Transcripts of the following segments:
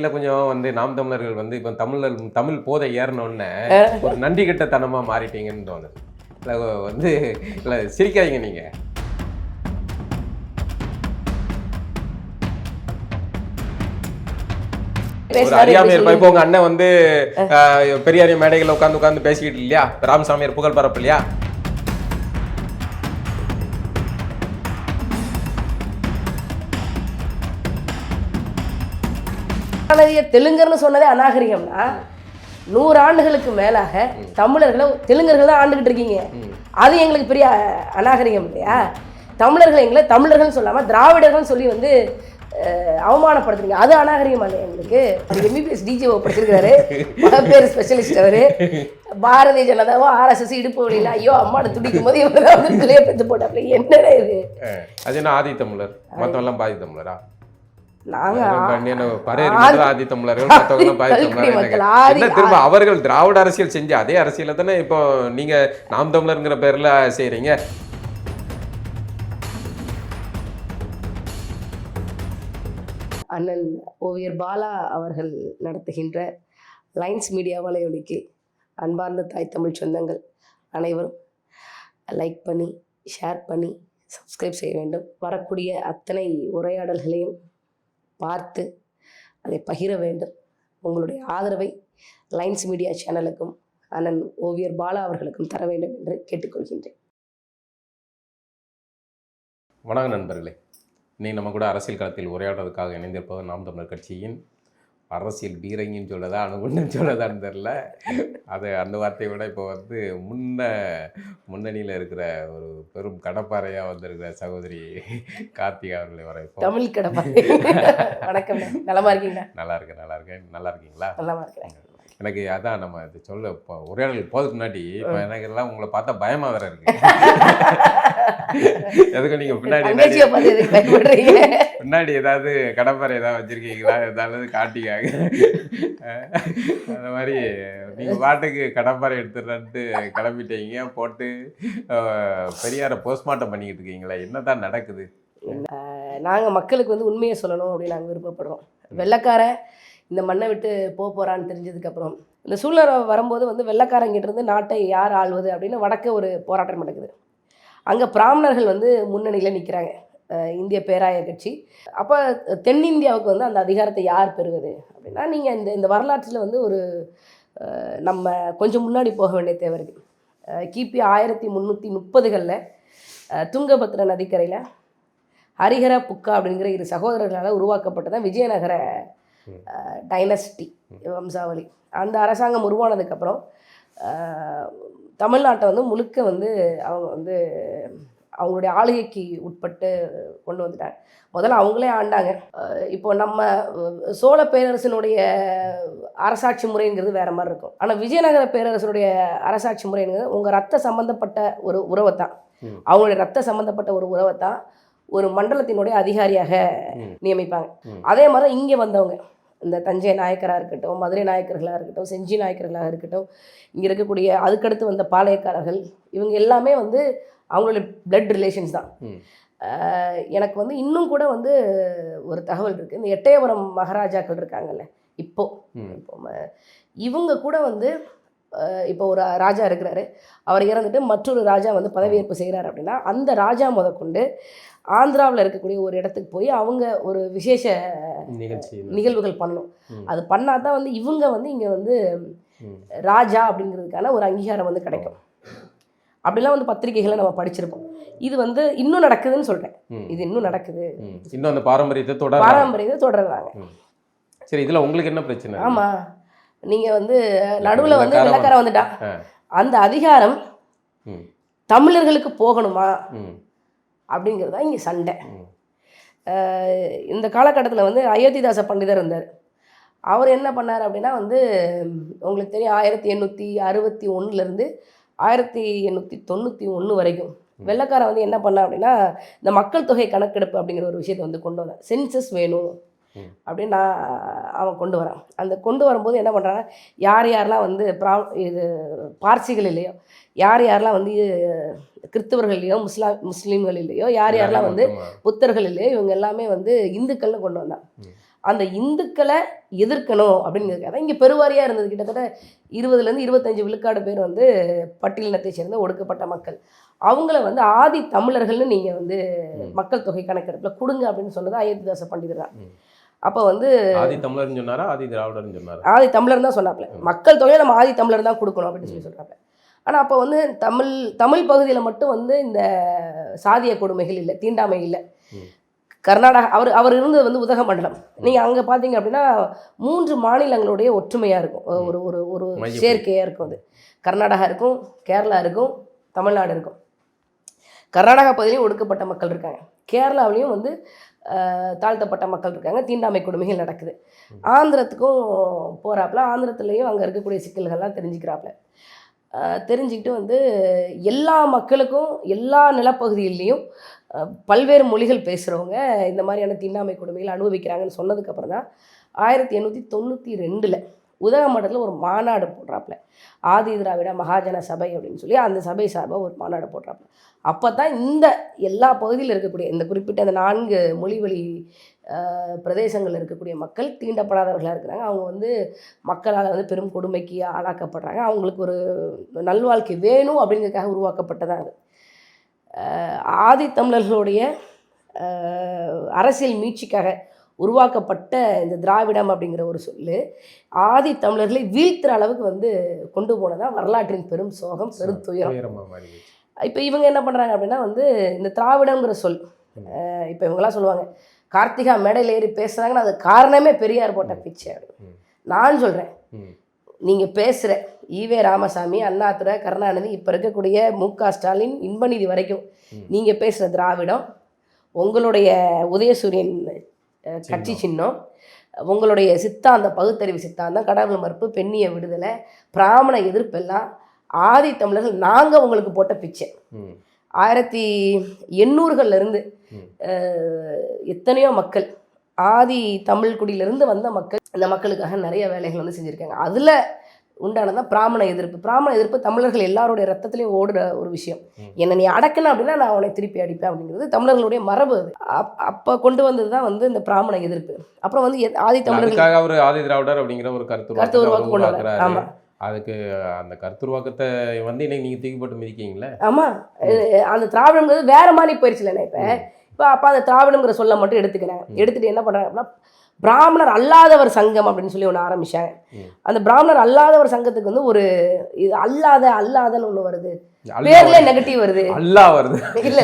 அரசியலில் கொஞ்சம் வந்து நாம் தமிழர்கள் வந்து இப்போ தமிழ் போதை ஏறினோடனே ஒரு நன்றி கெட்டத்தனமாக மாறிட்டீங்கன்னு தோணுது. இல்லை வந்து இல்லை சிரிக்காதீங்க நீங்கள். ஒரு அறியாமை இருப்பா. இப்போ உங்க அண்ணன் வந்து பெரியாரிய மேடைகள் உட்காந்து பேசிக்கிட்டு இல்லையா, ராமசாமியார் புகழ் பரப்பு இல்லையா? தெலுங்கர்னு சொன்னதே அநாகரிகம்னா 100 ஆண்டுகளுக்கு மேலாக தமிழர்களை தெலுங்கர்கள் தான் ஆண்டுகிட்டு இருக்கீங்க. அது எங்களுக்கு பெரிய அநாகரிகம் இல்லையா? தமிழர்கள் எங்களை தமிழர்கள் சொல்லாமல் திராவிடர்கள் சொல்லி வந்து அவமானப்படுத்துறீங்க. அது அநாகரிகமா இல்லையா எங்களுக்கு? எம்பிபிஎஸ் டிஜிஓ படிச்சிருக்காரு, மகப்பேறு ஸ்பெஷலிஸ்ட் அவரு. பாரதிய ஜனதாவோ ஆர்எஸ்எஸ் இடுப்பு வழியில் ஐயோ அம்மாட துடிக்கும் போது இவங்க தான் வந்து பிள்ளைய பெற்று போட்டாப்ல. என்னடா இது? அது என்ன ஆதி தமிழர் மற்றவெல்லாம் பாதி தமிழரா? அவர்கள் திராவிட அரசியல் செஞ்ச அதே அரசியல தானே இப்போ நீங்க நாம் தமிழர்ங்கிற பேர்ல செய்றீங்க. அண்ணன் ஓவியர் பாலா அவர்கள் நடத்துகின்ற லைன்ஸ் மீடியா வலையொலிக்கு அன்பார்ந்த தாய் தமிழ் சொந்தங்கள் அனைவரும் லைக் பண்ணி ஷேர் பண்ணி சப்ஸ்கிரைப் செய்ய வேண்டும். வரக்கூடிய அத்தனை உரையாடல்களையும் பார்த்து அதை பகிர வேண்டும். உங்களுடைய ஆதரவை லைன்ஸ் மீடியா சேனலுக்கும் அண்ணன் ஓவியர் பாலா அவர்களுக்கும் தர வேண்டும் என்று கேட்டுக்கொள்கின்றேன். வணக்கம் நண்பர்களே. இன்னைக்கு நம்ம கூட அரசியல் களத்தில் உரையாடுறதுக்காக இணைந்திருப்பது நாம் தமிழர் கட்சியின் அரசியல் பீரங்கின்னு சொல்லதா அணுகுண்டுன்னு சொல்லதான்னு தெரில. அது அந்த வார்த்தையை விட இப்போ வந்து முன்னணியில் இருக்கிற ஒரு பெரும் கடப்பாறையாக வந்திருக்கிற சகோதரி கார்த்திகா அவர்களை வரவேற்போம். தமிழ் கடப்பாறை. வணக்கம், நலமா இருக்கீங்களா? நல்லா இருக்கேன். நல்லா இருக்கீங்களா? நல்லா இருக்கிறேன். எனக்கு அதான் நம்ம இது சொல்ல இப்போ உரையாடல் போகிறதுக்கு முன்னாடி இப்போ எனக்கு எல்லாம் உங்களை பார்த்தா பயமாக வேற இருக்கு. எதுக்கு நீங்கள் பின்னாடி ஏதாவது கடப்பாறை ஏதாவது வச்சுருக்கீங்களா, ஏதாவது காட்டிக்காங்க. அந்த மாதிரி நீங்கள் பாட்டுக்கு கடப்பாறை எடுத்துடுறன்ட்டு கிளம்பிட்டீங்க, போட்டு பெரியாரை போஸ்ட்மார்ட்டம் பண்ணிக்கிட்டு இருக்கீங்களா? என்ன தான் நடக்குது? நாங்கள் மக்களுக்கு வந்து உண்மையை சொல்லணும் அப்படின்னு நாங்கள் விருப்பப்படுறோம். வெள்ளைக்கார இந்த மண்ணை விட்டு போகிறான்னு தெரிஞ்சதுக்கப்புறம் இந்த சூழ்நிலை வரும்போது வந்து வெள்ளைக்காரங்கிட்டிருந்து நாட்டை யார் ஆள்வது அப்படின்னு வடக்க ஒரு போராட்டம் நடக்குது. அங்கே பிராமணர்கள் வந்து முன்னணியில் நிற்கிறாங்க, இந்திய பேராய கட்சி. அப்போ தென்னிந்தியாவுக்கு வந்து அந்த அதிகாரத்தை யார் பெறுவது அப்படின்னா, நீங்கள் இந்த வரலாற்றில் வந்து ஒரு நம்ம கொஞ்சம் முன்னாடி போக வேண்டிய தேவை இருக்குது. கிபி 1330களில் துங்கபத்ர நதிக்கரையில் ஹரிஹர புக்கா அப்படிங்கிற 2 சகோதரர்களால் உருவாக்கப்பட்டதான் விஜயநகர டைனஸ்டி வம்சாவளி. அந்த அரசாங்கம் உருவானதுக்கப்புறம் தமிழ்நாட்டை வந்து முழுக்க வந்து அவங்க வந்து அவங்களுடைய ஆளுகைக்கு உட்பட்டு கொண்டு வந்துட்டாங்க. முதல்ல அவங்களே ஆண்டாங்க. இப்போ நம்ம சோழ பேரரசனுடைய அரசாட்சி முறைங்கிறது வேறு மாதிரி இருக்கும். ஆனால் விஜயநகர பேரரசனுடைய அரசாட்சி முறைங்கிறது உங்கள் ரத்த சம்மந்தப்பட்ட ஒரு உறவை தான், அவங்களுடைய ரத்த சம்மந்தப்பட்ட ஒரு உறவை தான் ஒரு மண்டலத்தினுடைய அதிகாரியாக நியமிப்பாங்க. அதே மாதிரி இங்கே வந்தவங்க இந்த தஞ்சை நாயக்கராக இருக்கட்டும், மதுரை நாயக்கர்களாக இருக்கட்டும், செஞ்சி நாயக்கர்களாக இருக்கட்டும், இங்கே இருக்கக்கூடிய அதுக்கடுத்து வந்த பாளையக்காரர்கள், இவங்க எல்லாமே வந்து அவங்களுடைய பிளட் ரிலேஷன்ஸ் தான். எனக்கு வந்து இன்னும் கூட வந்து ஒரு தகவல் இருக்குது. இந்த எட்டயபுரம் மகாராஜாக்கள் இருக்காங்கல்ல, இப்போ இவங்க கூட வந்து இப்போ ஒரு ராஜா இருக்கிறாரு, அவர் இறந்துட்டு மற்றொரு ராஜா வந்து பதவியேற்பு செய்கிறார் அப்படின்னா அந்த ராஜா முதற்கொண்டு ஆந்திராவில் இருக்கக்கூடிய ஒரு இடத்துக்கு போய் அவங்க ஒரு விசேஷ நிகழ்வுகள் பண்ணணும். அது பண்ணால் தான் வந்து இவங்க வந்து இங்கே வந்து ராஜா அப்படிங்கிறதுக்கான ஒரு அங்கீகாரம் வந்து கிடைக்கும். அப்படிலாம் வந்து பத்திரிகைகளை நம்ம படிச்சிருப்போம். இது வந்து இன்னும் நடக்குதுன்னு சொல்கிறேன். இது இன்னும் நடக்குது, இன்னும் அந்த பாரம்பரியத்தை தொடர்றாங்க. சரி, இதில் உங்களுக்கு என்ன பிரச்சனை? ஆமாம், நீங்கள் வந்து நடுவில் வந்து வெள்ளக்காரன் வந்துட்டா அந்த அதிகாரம் தமிழர்களுக்கு போகணுமா அப்படிங்கிறது தான் இங்கே சண்டை. இந்த காலகட்டத்தில் வந்து அயோத்திதாச பண்டிதர் இருந்தார். அவர் என்ன பண்ணார் அப்படின்னா வந்து உங்களுக்கு தெரியும் 1861 1891 வரைக்கும் வெள்ளைக்காரன் வந்து என்ன பண்ணா அப்படின்னா இந்த மக்கள் தொகை கணக்கெடுப்பு அப்படிங்கிற ஒரு விஷயத்தை வந்து கொண்டு வந்தான். சென்சஸ் வேணும் அப்படின்னு அவன் கொண்டு வரான். அந்த கொண்டு வரும்போது என்ன பண்ணுறாங்கன்னா யார் யாரெல்லாம் வந்து இது பார்சிகள் இல்லையோ, யார் யாரெல்லாம் வந்து கிறிஸ்தவர்கள் இல்லையோ, முஸ்லீம்கள் இல்லையோ, யார் யாரெல்லாம் வந்து புத்தர்கள் இல்லையோ, இவங்க எல்லாமே வந்து இந்துக்கள்னு கொண்டு வந்தான். அந்த இந்துக்களை எதிர்க்கணும் அப்படிங்கிறதுக்காக இங்கே பெருவாரியாக இருந்தது. கிட்டத்தட்ட 20லேருந்து 25 விழுக்காடு பேர் வந்து பட்டியலினத்தை சேர்ந்த ஒடுக்கப்பட்ட மக்கள். அவங்கள வந்து ஆதி தமிழர்கள்னு நீங்கள் வந்து மக்கள் தொகை கணக்கெடுப்பில் கொடுங்க அப்படின்னு சொன்னது அயோத்திதாச பண்டிதர் தான். அப்போ வந்து ஆதி தமிழர்னு சொன்னாரா ஆதி திராவிடர்னு சொன்னாரா? ஆதி தமிழர் தான் சொன்னாப்ல. மக்கள் தொகையை நம்ம ஆதி தமிழர் தான் கொடுக்கணும் அப்படின்னு சொல்லி சொல்கிறாப்ல. ஆனால் அப்போ வந்து தமிழ் பகுதியில் மட்டும் வந்து இந்த சாதிய கொடுமைகள் இல்லை, தீண்டாமை இல்லை. கர்நாடகா அவர் இருந்தது வந்து உதகமண்டலம். நீங்கள் அங்கே பார்த்தீங்க அப்படின்னா 3 மாநிலங்களுடைய ஒற்றுமையாக இருக்கும், ஒரு ஒரு ஒரு சேர்க்கையாக இருக்கும். அது கர்நாடகா இருக்கும், கேரளா இருக்கும், தமிழ்நாடு இருக்கும். கர்நாடகா பகுதியிலையும் ஒடுக்கப்பட்ட மக்கள் இருக்காங்க, கேரளாவிலையும் வந்து தாழ்த்தப்பட்ட மக்கள் இருக்காங்க, தீண்டாமை கொடுமைகள் நடக்குது. ஆந்திரத்துக்கும் போகிறாப்புல, ஆந்திரத்துலேயும் அங்கே இருக்கக்கூடிய சிக்கல்கள்லாம் தெரிஞ்சுக்கிறாப்புல. தெரிஞ்சுக்கிட்டு வந்து எல்லா மக்களுக்கும் எல்லா நிலப்பகுதியிலையும் பல்வேறு மொழிகள் பேசுகிறவங்க இந்த மாதிரியான தீண்டாமை கொடுமைகள் அனுபவிக்கிறாங்கன்னு சொன்னதுக்கப்புறம் தான் 1892 உதகமண்டலத்தில் ஒரு மாநாடு போடுறாப்புல. ஆதி திராவிட மகாஜன சபை அப்படின்னு சொல்லி அந்த சபை சார்பாக ஒரு மாநாடு போடுறாப்புல. அப்போ தான் இந்த எல்லா பகுதியில் இருக்கக்கூடிய இந்த குறிப்பிட்ட அந்த 4 மொழிவழி பிரதேசங்களில் இருக்கக்கூடிய மக்கள் தீண்டப்படாதவர்களாக இருக்கிறாங்க. அவங்க வந்து மக்களால் வந்து பெரும் கொடுமைக்கு ஆளாக்கப்படுறாங்க. அவங்களுக்கு ஒரு நல்வாழ்க்கை வேணும் அப்படிங்கிறதுக்காக உருவாக்கப்பட்டதான் அது. ஆதி தமிழர்களுடைய அரசியல் மீட்சிக்காக உருவாக்கப்பட்ட இந்த திராவிடம் அப்படிங்கிற ஒரு சொல்லு ஆதி தமிழர்களை வீழ்த்துற அளவுக்கு வந்து கொண்டு போனதான் வரலாற்றின் பெரும் சோகம், பெருந்துயரம். இப்போ இவங்க என்ன பண்ணுறாங்க அப்படின்னா வந்து இந்த திராவிடங்கிற சொல், இப்போ இவங்கெல்லாம் சொல்லுவாங்க கார்த்திகா மேடையில் ஏறி பேசுகிறாங்கன்னா அது காரணமே பெரியார் போட்ட பிச்சை. நான் சொல்கிறேன், நீங்கள் பேசுகிற ஈவே ராமசாமி, அண்ணாதுரை, கருணாநிதி, இப்போ இருக்கக்கூடிய மு.க. ஸ்டாலின், இன்பநிதி வரைக்கும் நீங்கள் பேசுகிற திராவிடம், உங்களுடைய உதயசூரியன் கட்சி சின்னம், உங்களுடைய சித்தாந்தம், பகுத்தறிவு சித்தாந்தம், கடவுள் மறுப்பு, பெண்ணிய விடுதலை, பிராமண எதிர்ப்பெல்லாம் ஆதி தமிழர்கள் நாங்கள் உங்களுக்கு போட்ட பிச்சை. 1800களிலிருந்து எத்தனையோ மக்கள் ஆதி தமிழ் குடியிலிருந்து வந்த மக்கள் இந்த மக்களுக்காக நிறைய வேலைகள் வந்து செஞ்சுருக்காங்க. அதில் உண்டானதான் பிராமண எதிர்ப்பு. பிராமண எதிர்ப்பு தமிழர்கள் எல்லாருடைய ரத்தத்துலேயும் ஓடுற ஒரு விஷயம். என்னை நீ அடக்கணும் அப்படின்னா நான் அவனை திருப்பி அடிப்பேன் அப்படிங்கிறது தமிழர்களுடைய மரபு. அது அப்போ கொண்டு வந்தது தான் வந்து இந்த பிராமண எதிர்ப்பு. அப்புறம் வந்து ஆதி தமிழர்கள் அவர் ஆதி திராவிடர் அப்படிங்கிற ஒரு கருத்து உருவாக்கம் கொண்டு வந்தார். ஆமாம், அதுக்கு அந்த கருத்துருவாக்கத்தை வந்து இன்னைக்கு நீங்கள் தூக்கி போட்டு மிதிக்கீங்களே. ஆமாம், அந்த திராவிடங்கிறது வேற மாதிரி போயிடுச்சுல. இப்போ அப்போ அந்த திராவிடங்கிற சொல்ல மட்டும் எடுத்துக்கிறாங்க. எடுத்துகிட்டு என்ன பண்ணுறாங்க அப்படின்னா பிராமணர் அல்லாதவர் சங்கம் அப்படின்னு சொல்லி ஒன்று ஆரம்பிச்சாங்க. அந்த பிராமணர் அல்லாதவர் சங்கத்துக்கு வந்து ஒரு இது அல்லாதன்னு ஒன்று வருது, பேர்ல நெகட்டிவ் வருது, அல்லா வருது. இல்ல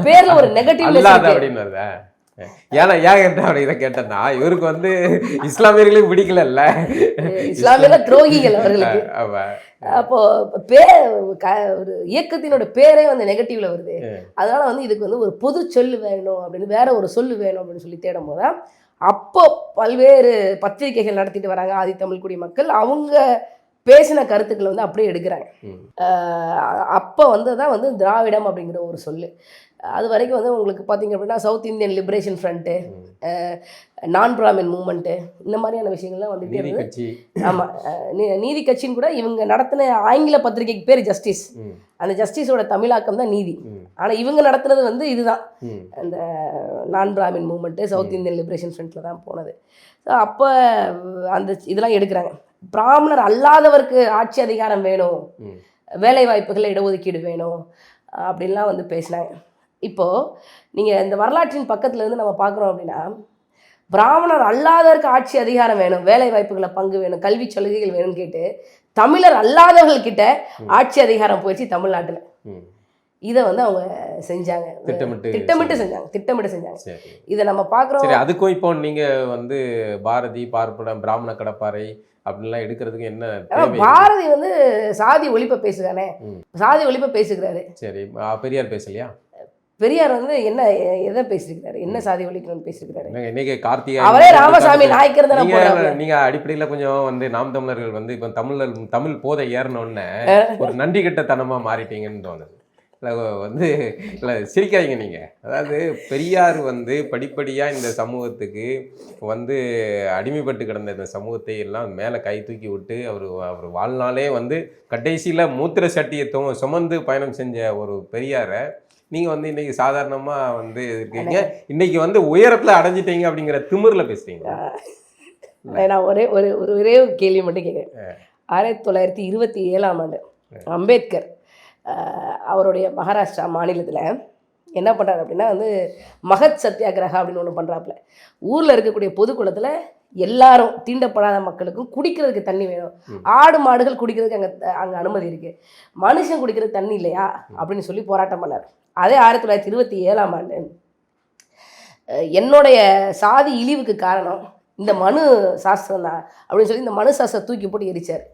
பேர்ல ஒரு நெகட்டிவ் அப்படின்னு வருதா? ஏன்னா ஏன் இதை கேட்டேன்னா இவருக்கு வந்து இஸ்லாமியர்களையும் பிடிக்கல, இஸ்லாமியர்கள் துரோகிகள் அவர்களுக்கு. அப்போ ஒரு இயக்கத்தினோட பேரே வந்து நெகட்டிவ்ல வருது. அதனால வந்து இதுக்கு வந்து ஒரு பொது சொல்லு வேணும் அப்படின்னு, வேற ஒரு சொல்லு வேணும் அப்படின்னு சொல்லி தேடும் போதுதான் அப்போ பல்வேறு பத்திரிகைகள் நடத்திட்டு வராங்க ஆதி தமிழ் குடி மக்கள். அவங்க பேசின கருத்துக்களை வந்து அப்படியே எடுக்கிறாங்க. அப்போ வந்து தான் வந்து திராவிடம் அப்படிங்கிற ஒரு சொல்லு. அது வரைக்கும் வந்து உங்களுக்கு பார்த்தீங்க அப்படின்னா சவுத் இந்தியன் லிபரேஷன் ஃப்ரண்ட்டு, நான் பிராமின் மூமெண்ட்டு, இந்த மாதிரியான விஷயங்கள்லாம் வந்துகிட்டே இருந்தது. ஆமாம், நீதி கட்சின்னு கூட இவங்க நடத்தின ஆங்கில பத்திரிகைக்கு பேர் ஜஸ்டிஸ். அந்த ஜஸ்டிஸோட தமிழாக்கம் தான் நீதி. ஆனால் இவங்க நடத்துனது வந்து இதுதான், அந்த non Brahmin movement, South Indian liberation ஃப்ரண்ட்டில் தான் போனது. ஸோ அப்போ அந்த இதெல்லாம் எடுக்கிறாங்க. பிராமணர் அல்லாதவருக்கு ஆட்சி அதிகாரம் வேணும், வேலை வாய்ப்புகள் இடஒதுக்கீடு வேணும் அப்படின்லாம் வந்து பேசினாங்க. இப்போது நீங்கள் இந்த வரலாற்றின் பக்கத்துலேருந்து நம்ம பார்க்குறோம் அப்படின்னா பிராமணர் அல்லாதவருக்கு ஆட்சி அதிகாரம் வேணும், வேலை வாய்ப்புகளை பங்கு வேணும், கல்வி சலுகைகள் வேணும்னு கேட்டு தமிழர் அல்லாதவர்கள்கிட்ட ஆட்சி அதிகாரம் போயிடுச்சு தமிழ்நாட்டில். இதை வந்து அவங்க செஞ்சாங்க, திட்டமிட்டு செஞ்சாங்க. இதை நம்ம பார்க்குறோம். அதுக்கும் இப்போ நீங்கள் வந்து பாரதி பார்ப்பன பிராமண கடப்பாறை அப்படின்லாம் எடுக்கிறதுக்கு என்ன? பாரதி வந்து சாதி ஒழிப்பை பேசுகிறானே, சாதி ஒழிப்பை பேசுகிறாரு. சரி, பெரியார் பேசலையா? பெரியார் வந்து என்ன எதை பேசியிருக்காரு, என்ன சாதி ஒழிக்கணும்னு பேசியிருக்காரு? இன்னைக்கு கார்த்திகா அவரே ராமசாமி நாயக்கர் தானே. நீங்க அடிப்படையில் கொஞ்சம் வந்து நாம் தமிழர்கள் வந்து இப்போ தமிழ் போதை ஏறினோடனே ஒரு நன்றி கெட்டத்தனமா மாறிட்டீங்கன்னு தோணுது. வந்து இல்லை சிரிக்காதீங்க நீங்கள். அதாவது பெரியார் வந்து படிப்படியாக இந்த சமூகத்துக்கு வந்து அடிமைப்பட்டு கிடந்த இந்த சமூகத்தை எல்லாம் மேலே கை தூக்கி விட்டு அவர் வாழ்நாளே வந்து கடைசியில் மூத்திர சட்டியை சுமந்து பயணம் செஞ்ச ஒரு பெரியாரை நீங்கள் வந்து இன்னைக்கு சாதாரணமாக வந்து இருக்கீங்க, இன்னைக்கு வந்து உயரத்தில் அடைஞ்சிட்டீங்க அப்படிங்கிற திமிரில் பேசுறீங்க. நான் ஒரே ஒரே ஒரு கேள்வி மட்டும் கேட்குறேன். 1927ஆம் ஆண்டு அம்பேத்கர் அவருடைய மகாராஷ்டிரா மாநிலத்தில் என்ன பண்ணுறாரு அப்படின்னா வந்து மகத் சத்தியாகிரகா அப்படின்னு ஒன்று பண்ணுறாப்புல. ஊரில் இருக்கக்கூடிய பொதுக்குளத்தில் எல்லாரும் தீண்டப்படாத மக்களுக்கும் குடிக்கிறதுக்கு தண்ணி வேணும், ஆடு மாடுகள் குடிக்கிறதுக்கு அங்கே அனுமதி இருக்குது, மனுஷன் குடிக்கிறதுக்கு தண்ணி இல்லையா அப்படின்னு சொல்லி போராட்டம் பண்ணார். அதே 1927ஆம் ஆண்டு என்னுடைய சாதி இழிவுக்கு காரணம் இந்த மனு சாஸ்திரம் தான் அப்படின்னு சொல்லி இந்த மனு சாஸ்திரம் தூக்கி போட்டு எரிச்சார்.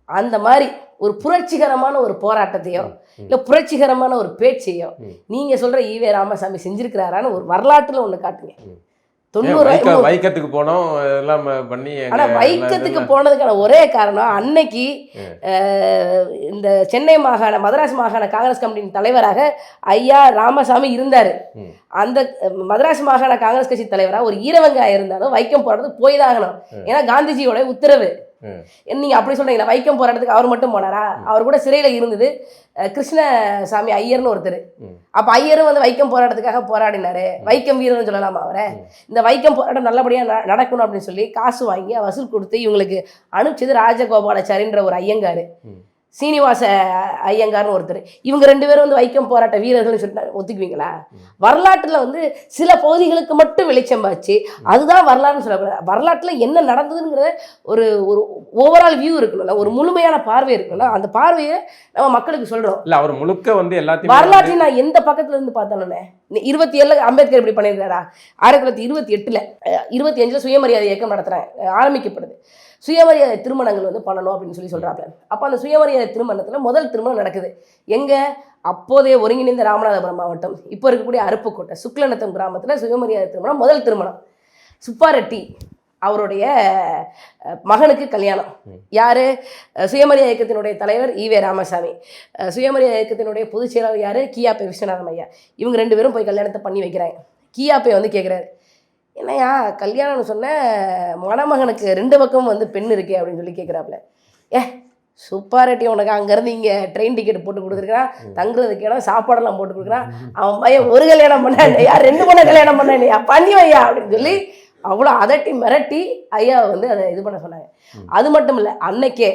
அந்த மாதிரி ஒரு புரட்சிகரமான ஒரு போராட்டத்தையோ இல்லை புரட்சிகரமான ஒரு பேச்சையோ நீங்கள் சொல்கிற ஈவே ராமசாமி செஞ்சுருக்கிறாரான்னு ஒரு வரலாற்றில் ஒன்று காட்டுங்க. 90 வைக்கத்துக்கு போனோம் எல்லாம் பண்ணி. ஆனால் வைக்கத்துக்கு போனதுக்கான ஒரே காரணம் அன்னைக்கு இந்த சென்னை மாகாண மதராஸ் மாகாண காங்கிரஸ் கமிட்டியின் தலைவராக ஐயா ராமசாமி இருந்தார். அந்த மதராஸ் மாகாண காங்கிரஸ் கட்சி தலைவராக ஒரு ஈரவங்காயம் இருந்தாலும் வைக்கம் போடுறது போய் தான் ஆகணும். ஏன்னா காந்திஜியோட உத்தரவு. நீங்கள் அப்படி சொல்கிறீங்களா? வைக்கம் போராட்டத்துக்கு அவர் மட்டும் போனாரா? அவர் கூட சிறையில் இருந்தது கிருஷ்ணசாமி ஐயர்னு ஒருத்தர். அப்போ ஐயரும் வந்து வைக்கம் போராட்டத்துக்காக போராடினாரு. வைக்கம் வீரர்னு சொல்லலாமா அவரை? இந்த வைக்கம் போராட்டம் நல்லபடியாக நடக்கணும் அப்படின்னு சொல்லி காசு வாங்கி வசூல் கொடுத்து இவங்களுக்கு அனுப்பிச்சது ராஜகோபாலாச்சாரின்ற ஒரு ஐயங்கார், சீனிவாச ஐயங்கார்னு ஒருத்தர். இவங்க 2 பேரும் வந்து வைக்கம் போராட்ட வீரர்கள்னு சொல்லிட்டு ஒத்துக்குவீங்களா? வரலாற்றில் வந்து சில பகுதிகளுக்கு மட்டும் வெளிச்சம் பாச்சு, அதுதான் வரலாறுன்னு சொல்லக்கூடாது. வரலாற்றில் என்ன நடந்ததுங்கிற ஒரு ஒரு ஓவரால் வியூ இருக்கணும்ல, ஒரு முழுமையான பார்வை இருக்கணும்ல. அந்த பார்வையை நம்ம மக்களுக்கு சொல்கிறோம். இல்லை அவர் முழுக்க வந்து எல்லாத்தையும் வரலாற்றையும் நான் எந்த பக்கத்துல இருந்து பார்த்தாலும்னே 27 அம்பேத்கர் இப்படி பண்ணியிருக்காரா? 1928 25 சுயமரியாதை இயக்கம் நடத்துகிறாங்க, ஆரம்பிக்கப்படுது. சுயமரியாதை திருமணங்கள் வந்து பண்ணணும் அப்படின்னு சொல்லி சொல்கிறாங்க. அப்போ அந்த சுயமரியாதை திருமணத்தில் முதல் திருமணம் நடக்குது எங்கே? அப்போதைய ஒருங்கிணைந்த ராமநாதபுரம் மாவட்டம், இப்போ இருக்கக்கூடிய அருப்புக்கோட்டை சுக்லநத்தம் கிராமத்தில் சுயமரியாதை திருமணம், முதல் திருமணம். சுப்பாரெட்டி அவருடைய மகனுக்கு கல்யாணம். யார்? சுயமரியாதை இயக்கத்தினுடைய தலைவர் ஈவே ராமசாமி, சுயமரியாதை இயக்கத்தினுடைய பொதுச் செயலாளர் யார்? கியாபே விஸ்வநாதம் ஐயா. இவங்க 2 பேரும் போய் கல்யாணத்தை பண்ணி வைக்கிறாங்க. கியாபே வந்து கேட்குறாரு, என்னையா கல்யாணம்னு சொன்ன மணமகனுக்கு 2 பக்கம் வந்து பெண் இருக்கே அப்படின்னு சொல்லி கேட்குறாப்புல. சுப்பாரெட்டி உனக்கு அங்கேருந்து இங்கே ட்ரெயின் டிக்கெட் போட்டு கொடுத்துருக்கான், தங்குறதுக்கு இடம் சாப்பாடெல்லாம் போட்டு கொடுக்குறான். அவன் பையன் ஒரு கல்யாணம் பண்ண இல்லையா, 2 பொண்ணை கல்யாணம் பண்ண இல்லையா, பண்ணி வையா அப்படின்னு சொல்லி அவ்வளோ அதட்டி மிரட்டி ஐயா வந்து அதை இது பண்ண சொன்னாங்க. அது மட்டும் இல்லை, அன்னைக்கே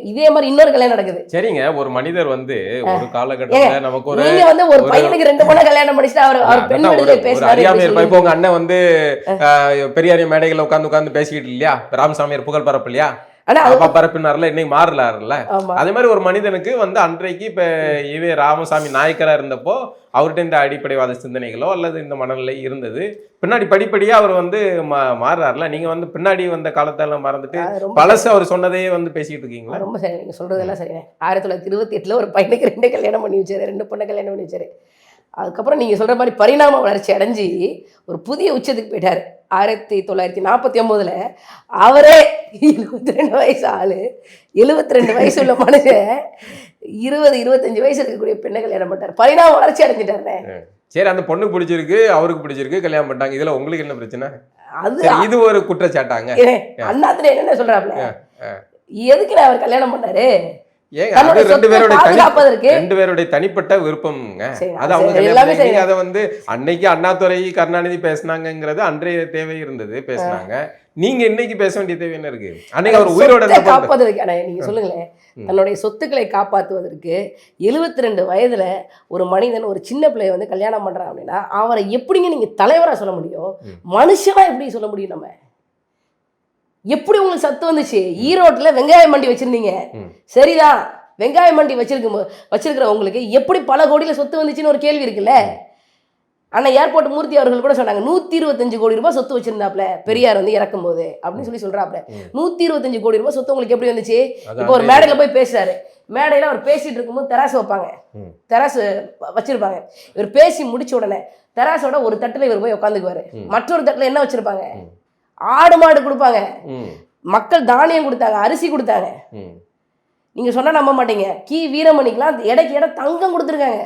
இதே மாதிரி இன்னொரு கல்யாணம் நடக்குது. சரிங்க, ஒரு மனிதர் வந்து ஒரு காலகட்டத்துல நமக்கு ஒரு நீங்க வந்து ஒரு பையனுக்கு 2 பொண்ணை கல்யாணம் பண்ணிட்டு அவர் பெண் விடுதலை பேசுறாரு. இப்போ உங்க அண்ணன் வந்து பெரியாரிய மேடைகள் உட்காந்து பேசிக்கிட்டு இல்லையா, ராமசாமியார் புகழ் பரப்பு இல்லையா, பரப்பினார்ல, இன்னைக்கு மாறலாருல்ல. அதே மாதிரி ஒரு மனிதனுக்கு வந்து அன்றைக்கு இப்ப ஈவே ராமசாமி நாயக்கரா இருந்தப்போ அவர்கிட்ட இந்த அடிப்படைவாத சிந்தனைகளோ அல்லது இந்த மனநிலை இருந்தது. பின்னாடி படிப்படியா அவர் வந்து மாறுறாருல. நீங்க வந்து பின்னாடி வந்த காலத்தெல்லாம் மறந்துட்டு பழசு அவர் சொன்னதையே வந்து பேசிட்டு இருக்கீங்களா? ரொம்ப சரி, நீங்க சொல்றதெல்லாம் சரி. 1928 ஒரு பையனுக்கு 2 கல்யாணம் பண்ணி வச்சாரு, 2 பொண்ணை கல்யாணம் பண்ணி வச்சாரு. அதுக்கப்புறம் நீங்கள் சொல்கிற மாதிரி பரிணாம வளர்ச்சி அடைஞ்சி ஒரு புதிய உச்சத்துக்கு போயிட்டார். 1949 அவரே 72 வயசு ஆள், 72 வயசு உள்ள மனுஷன் 20-25 வயசு இருக்கக்கூடிய பெண்ணை கல்யாணம் பண்ணிட்டார். பரிணாம வளர்ச்சி அடைஞ்சிட்டாருனே. சரி, அந்த பொண்ணுக்கு பிடிச்சிருக்கு, அவருக்கு பிடிச்சிருக்கு, கல்யாணம் பண்ணிட்டாங்க. இதுல உங்களுக்கு என்ன பிரச்சனை? இது ஒரு குற்றச்சாட்டாங்க. அண்ணாத்துல என்ன சொல்றாப்ல, எதுக்கு அவர் கல்யாணம் பண்ணாரு? ரெண்டு பேருடைய தனிப்பட்ட விருப்பம்ங்க. அது அவங்க அதை வந்து அன்னைக்கு அண்ணாதுரை கருணாநிதி பேசினாங்கிறது அன்றைய தேவை இருந்தது, பேசினாங்க. நீங்க இன்னைக்கு பேச வேண்டிய தேவை என்ன இருக்கு? அன்னைக்கு அவர் உயிரோட காப்பாத்துறதுக்கு நீங்க சொல்லுங்களேன். தன்னுடைய சொத்துக்களை காப்பாற்றுவதற்கு 72 வயதுல ஒரு மனிதன் ஒரு சின்ன பிள்ளைய வந்து கல்யாணம் பண்றான் அப்படின்னா அவரை எப்படிங்க நீங்க தலைவரா சொல்ல முடியும்? மனுஷனா எப்படி சொல்ல முடியும்? நம்ம எப்படி உங்களுக்கு சத்து வந்துச்சு? ஈரோட்டில் வெங்காய மண்டி வச்சிருந்தீங்க, சரிதான். வெங்காய மண்டி வச்சிருக்கிற உங்களுக்கு எப்படி பல கோடியில் சொத்து வந்துச்சுன்னு ஒரு கேள்வி இருக்குல்ல. ஆனால் ஏர்போர்ட் மூர்த்தி அவர்கள் கூட சொன்னாங்க 125 கோடி ரூபாய் சொத்து வச்சிருந்தாப்ல பெரியார் வந்து இறக்கும் போது அப்படின்னு சொல்றாப்ல. 125 கோடி ரூபாய் சொத்து உங்களுக்கு எப்படி வந்துச்சு? இப்போ ஒரு மேடையில் போய் பேசுறாரு, மேடையில் அவர் பேசிட்டு இருக்கும்போது தெராசு வைப்பாங்க, தெராசு வச்சிருப்பாங்க. இவர் பேசி முடிச்ச உடனே தெராசோட ஒரு தட்டில் இவர் போய் உட்காந்துக்குவாரு, மற்றொரு தட்டில் என்ன வச்சிருப்பாங்க? ஆடு மாடு கொடுப்பாங்க, மக்கள் தானியம் கொடுத்தாங்க, அரிசி கொடுத்தாங்க. நீங்க சொன்னா நம்ப மாட்டீங்க, வீரமணிக்கெல்லாம் இடைக்கு இடம் தங்கம் கொடுத்துருக்காங்க.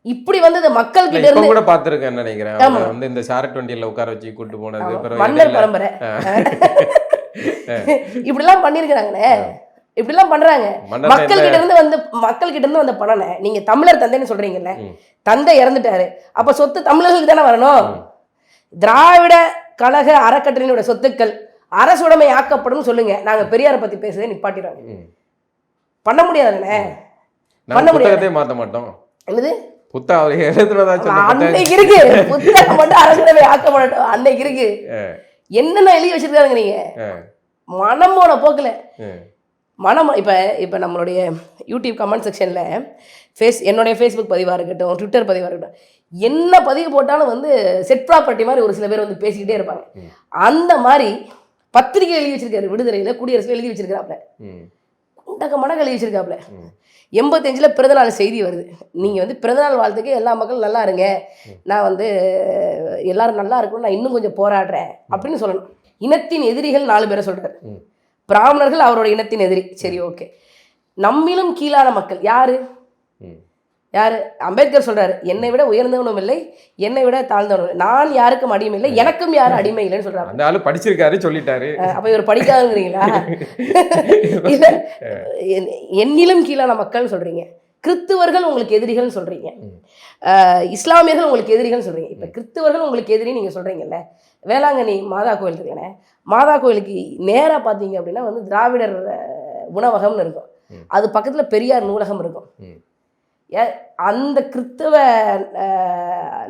இப்படி வந்து மக்கள் கிட்ட இருந்து கூட பாத்துருக்கேன் நினைக்கிறேன். வந்து இந்த ஷாரட் வண்டியில உட்கார வச்சு கூட்டு போனது மன்னர் பரம்பரை இப்படிலாம் பண்ணிருக்கிறாங்களே. இப்படிலாம் பண்றாங்க. மக்கள் கிட்ட இருந்து வந்த பணனை நீங்க தமிழர் தந்தைன்னு சொல்றீங்கல்ல, தந்தை இறந்துட்டாரு, அப்ப சொத்து தமிழர்களுக்கு தானே வரணும். திராவிட கழக அறக்கட்டளையினுடைய சொத்துக்கள் அரசுடைமை ஆக்கப்படும் சொல்லுங்க, நாங்க பெரியாரை பத்தி பேசுறதை நிப்பாட்டிடுவாங்க. பண்ண முடியாதுண்ணே, பண்ண முடியாது. மாத்த மாட்டோம். என்னது அன்னைக்கு இருக்கு, புத்தகம் மட்டும் அரசுடைமை ஆக்கப்படட்டும் அன்னைக்கு இருக்கு. என்னென்ன எழுதி வச்சிருக்காங்க நீங்க மனமோட போக்குல. மனம் இப்போ நம்மளுடைய யூடியூப் கமெண்ட் செக்ஷனில் என்னுடைய ஃபேஸ்புக் பதிவாக இருக்கட்டும், ட்விட்டர் பதிவாக இருக்கட்டும், என்ன பதிவு போட்டாலும் வந்து செட் ப்ராப்பர்ட்டி மாதிரி ஒரு சில பேர் வந்து பேசிக்கிட்டே இருப்பாங்க. அந்த மாதிரி பத்திரிகை எழுதி வச்சிருக்காரு, விடுதலையில் குடியரசில் எழுதி வச்சிருக்கிறாப்புல, குண்டக்க மடக்கு எழுதி வச்சிருக்காப்புல. 85 பிறந்தநாள் செய்தி வருது. நீங்கள் வந்து பிறந்தநாள் வாழ்த்துக்கு எல்லா மக்களும் நல்லா இருங்க, நான் வந்து எல்லாரும் நல்லா இருக்கணும், நான் இன்னும் கொஞ்சம் போராடுறேன் அப்படின்னு சொல்லணும். இனத்தின் எதிரிகள் 4 பேரை சொல்கிறார். பிராமணர்கள் அவரோட இனத்தின் எதிரி, சரி ஓகே. நம்மிலும் கீழான மக்கள் யாரு? அம்பேத்கர் சொல்றாரு, என்னை விட உயர்ந்தவனும் இல்லை, என்னை விட தாழ்ந்தவனும் இல்லை, நான் யாருக்கும் அடிமை இல்லை, எனக்கும் யாரும் அடிமை இல்லைன்னு சொல்றாரு. அந்த ஆளு படிச்சிருக்காரு சொல்லிட்டாரு. அப்ப இவர் படிக்காதுங்கிறீங்களா? இல்ல, என்னிலும் கீழான மக்கள் சொல்றீங்க, கிறிஸ்துவர்கள் உங்களுக்கு எதிரிகள் சொல்றீங்க, இஸ்லாமியர்கள் உங்களுக்கு எதிரிகள் சொல்றீங்க. இப்ப கிறிஸ்துவர்கள் உங்களுக்கு எதிரி நீங்க சொல்றீங்கல்ல, வேளாங்கண்ணி மாதா கோயில் இருக்குண்ணே, மாதா கோயிலுக்கு நேராக பார்த்தீங்க அப்படின்னா வந்து திராவிடர் உணவகம்னு இருக்கும், அது பக்கத்தில் பெரியார் நூலகம் இருக்கும். அந்த கிறிஸ்தவ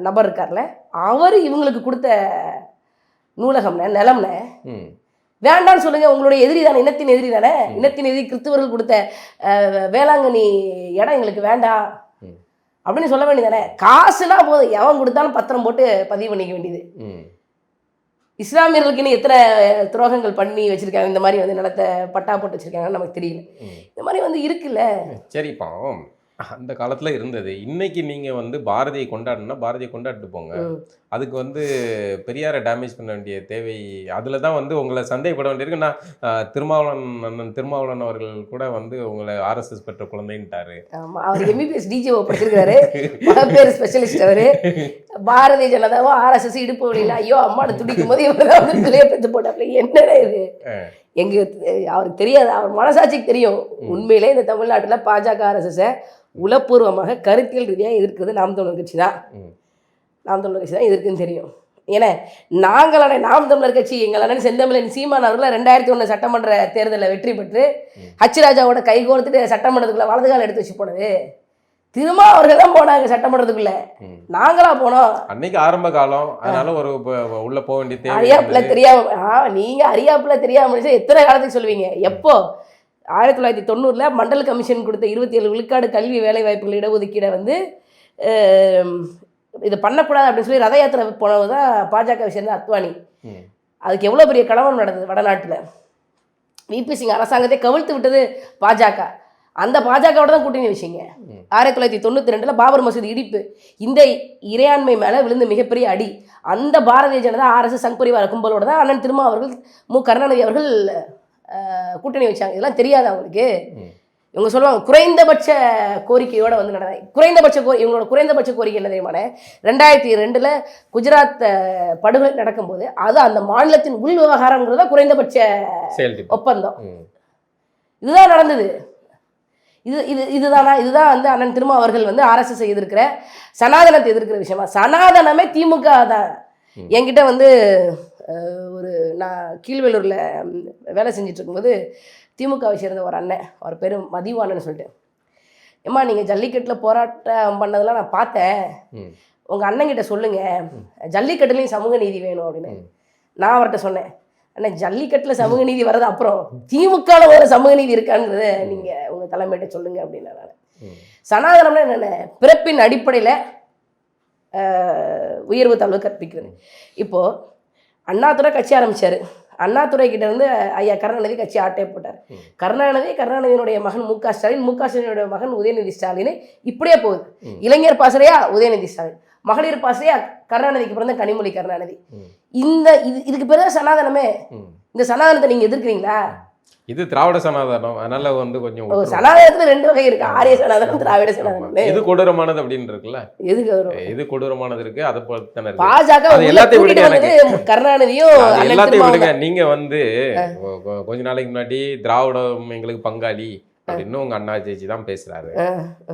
நபர் இருக்கார்ல, அவர் இவங்களுக்கு கொடுத்த நூலகம்னே, நிலம்னே, வேண்டான்னு சொல்லுங்க, உங்களுடைய எதிரி தானே, இனத்தின் எதிரி தானே, இனத்தின் எதிரி கிறிஸ்தவர்கள் கொடுத்த வேளாங்கண்ணி இடம் எங்களுக்கு வேண்டாம் அப்படின்னு சொல்ல வேண்டியதானே. காசுனா போதும், எவன் கொடுத்தாலும் பத்திரம் போட்டு பதிவு பண்ணிக்க வேண்டியது. இஸ்லாமியர்களுக்கு இன்னும் எத்தனை துரோகங்கள் பண்ணி வச்சிருக்காங்க, இந்த மாதிரி வந்து நிலத்தை பட்டா போட்டு வச்சிருக்காங்கன்னு நமக்கு தெரியல. இந்த மாதிரி வந்து இருக்குல்ல. சரிப்பா, அந்த காலத்துல இருந்தது. இன்னைக்கு நீங்க வந்து பாரதியை கொண்டாடணும்னா பாரதியை கொண்டாடிட்டு போங்க, அதுக்கு வந்து பெரியாரை டேமேஜ் பண்ண வேண்டிய தேவை, அதில் தான் வந்து உங்களை சந்தேகப்பட வேண்டியிருக்கு. நான் திருமாவளவன் அவர்கள் கூட வந்து உங்களை ஆர்எஸ்எஸ் பெற்ற குழந்தைன்ட்டாரு. ஆமாம், அவர் எம்பிபிஎஸ் டிஜிஓ படிச்சிருக்காரு, மகப்பேறு ஸ்பெஷலிஸ்ட். அவர் பாரதிய ஜனதாவோ ஆர்எஸ்எஸ் இடுப்பு வழியில் ஐயோ அம்மாட்ட துடிக்கும் போது இவர் தான் வந்து பிள்ளைய பெற்று போட்டாப்ல. என்னடா இது, அவருக்கு தெரியாது, அவர் மனசாட்சிக்கு தெரியும். உண்மையிலே இந்த தமிழ்நாட்டில் பாஜக ஆர்எஸ்எஸை உளப்பூர்வமாக கருத்தியல் ரீதியாக எதிர்க்கிறது நாம் தமிழர் கட்சி தான். நாம் தமிழர் கட்சி தான் எதிர்க்குன்னு தெரியும். ஏன்னா நாங்களான நாம் தமிழர் கட்சி, எங்களான செந்தமிழன் சீமான் அவர்களை 2001 சட்டமன்ற தேர்தலில் வெற்றி பெற்று ஹச்ராஜாவோட கைகோர்த்துட்டு சட்டமன்றத்துக்குள்ள வலதுகால எடுத்து வச்சு போனது திருமா அவர்கள் தான் போனாங்க சட்டமன்றத்துக்குள்ள. நாங்களா போனோம் அன்னைக்கு ஆரம்ப காலம், அதனால ஒரு உள்ள போக வேண்டிய அறியாப்புல தெரியாம. நீங்க அறியாப்புல தெரியாம எத்தனை காலத்துக்கு சொல்லுவீங்க? எப்போ 1990 மண்டல் கமிஷன் கொடுத்த 27 விழுக்காடு கல்வி வேலை வாய்ப்புகள் இடஒதுக்கீடை வந்து இதை பண்ணக்கூடாது அப்படின்னு சொல்லி ரத யாத்திரை போனது தான் பாஜக சேர்ந்த அத்வானி. அதுக்கு எவ்வளோ பெரிய கலவரம் நடந்தது வடநாட்டில். விபி சிங் அரசாங்கத்தை கவிழ்த்து விட்டது பாஜக. அந்த பாஜகவோட தான் கூட்டணி வச்சிங்க. 1992 பாபர் மசூதி இடிப்பு, இந்த இறையாண்மை மேலே விழுந்த மிகப்பெரிய அடி. அந்த பாரதிய ஜனதா ஆர்எஸ்எஸ் சங் பரிவார கும்பலோட தான் அண்ணன் திருமா அவர்கள், மு கருணாநிதி அவர்கள் கூட்டணி வச்சாங்க. இதெல்லாம் தெரியாது அவங்களுக்கு. இவங்க சொல்லுவாங்க குறைந்தபட்ச கோரிக்கையோட வந்து நடந்தாங்க. இவங்களோட குறைந்தபட்ச கோரிக்கை என்ன தெரியுமான, 2002 குஜராத் படுகொலை நடக்கும்போது அது அந்த மாநிலத்தின் உள் விவகாரங்கிறத குறைந்தபட்ச ஒப்பந்தம். இதுதான் நடந்தது. இதுதான் வந்து அண்ணன் திருமா அவர்கள் வந்து ஆர்எஸ்எஸ் எதிர்க்கிற, சனாதனத்தை எதிர்க்கிற விஷயமா. சனாதனமே திமுக தான். என்கிட்ட வந்து நான் கீழ்வேலூரில் வேலை செஞ்சுட்டு இருக்கும்போது திமுகவை சேர்ந்த ஒரு அண்ணன், அவர் பேர் மதிவானன்னு சொல்லிட்டு, ஏம்மா நீங்கள் ஜல்லிக்கட்டில் போராட்டம் பண்ணதெல்லாம் நான் பார்த்தேன், உங்கள் அண்ணங்கிட்ட சொல்லுங்கள் ஜல்லிக்கட்டுலேயும் சமூக நீதி வேணும் அப்படின்னு. நான் அவர்கிட்ட சொன்னேன், அண்ணா ஜல்லிக்கட்டில் சமூக நீதி வர்றது அப்புறம் திமுகவில் ஒரு சமூக நீதி இருக்காங்கிறத நீங்கள் உங்கள் தலைமையிட்ட சொல்லுங்க அப்படின்னா. நான் சனாதனம்னா என்னென்ன, பிறப்பின் அடிப்படையில் உயர்வு தாழ்வு கற்பிக்கிறது. இப்போது அண்ணாதுரை கட்சி ஆரம்பித்தார். அண்ணாதுரை கிட்ட இருந்து ஐயா கருணாநிதி கட்சி ஆட்டையை போட்டார். கருணாநிதியினுடைய மகன் மு.க. ஸ்டாலின், மு.க. ஸ்டாலினுடைய மகன் உதயநிதி ஸ்டாலின், இப்படியே போகுது. இளைஞர் பாசறையா உதயநிதி ஸ்டாலின், மகளிர் பாசறையா கருணாநிதிக்கு பிறந்த கனிமொழி கருணாநிதி. இதுக்கு பேர் தான் சனாதனமே. இந்த சனாதனத்தை நீங்கள் எதிர்க்கிறீங்களா? இது திராவிட சனாதனம், அதனால வந்து கொஞ்சம் விட்டுருவோம். சனாதனத்துல 2 வகை இருக்கு, ஆரிய சனாதனம், திராவிட சனாதனம். இது கொடூரமான அப்படின்னு இருக்குல்ல, எதுக்கு வரும்? இது கொடூரமான இருக்கு, அதை பொறுத்து தானே இருக்கு. பாஜக அது எல்லாத்தையும் விடுங்க, எனக்கு கருணாநிதியும் அது எல்லாத்தையும் விடுங்க. நீங்க வந்து கொஞ்ச நாளைக்கு முன்னாடி திராவிடம் எங்களுக்கு பங்காளி அப்படின்னு உங்க அண்ணா சேச்சி தான் பேசுறாரு.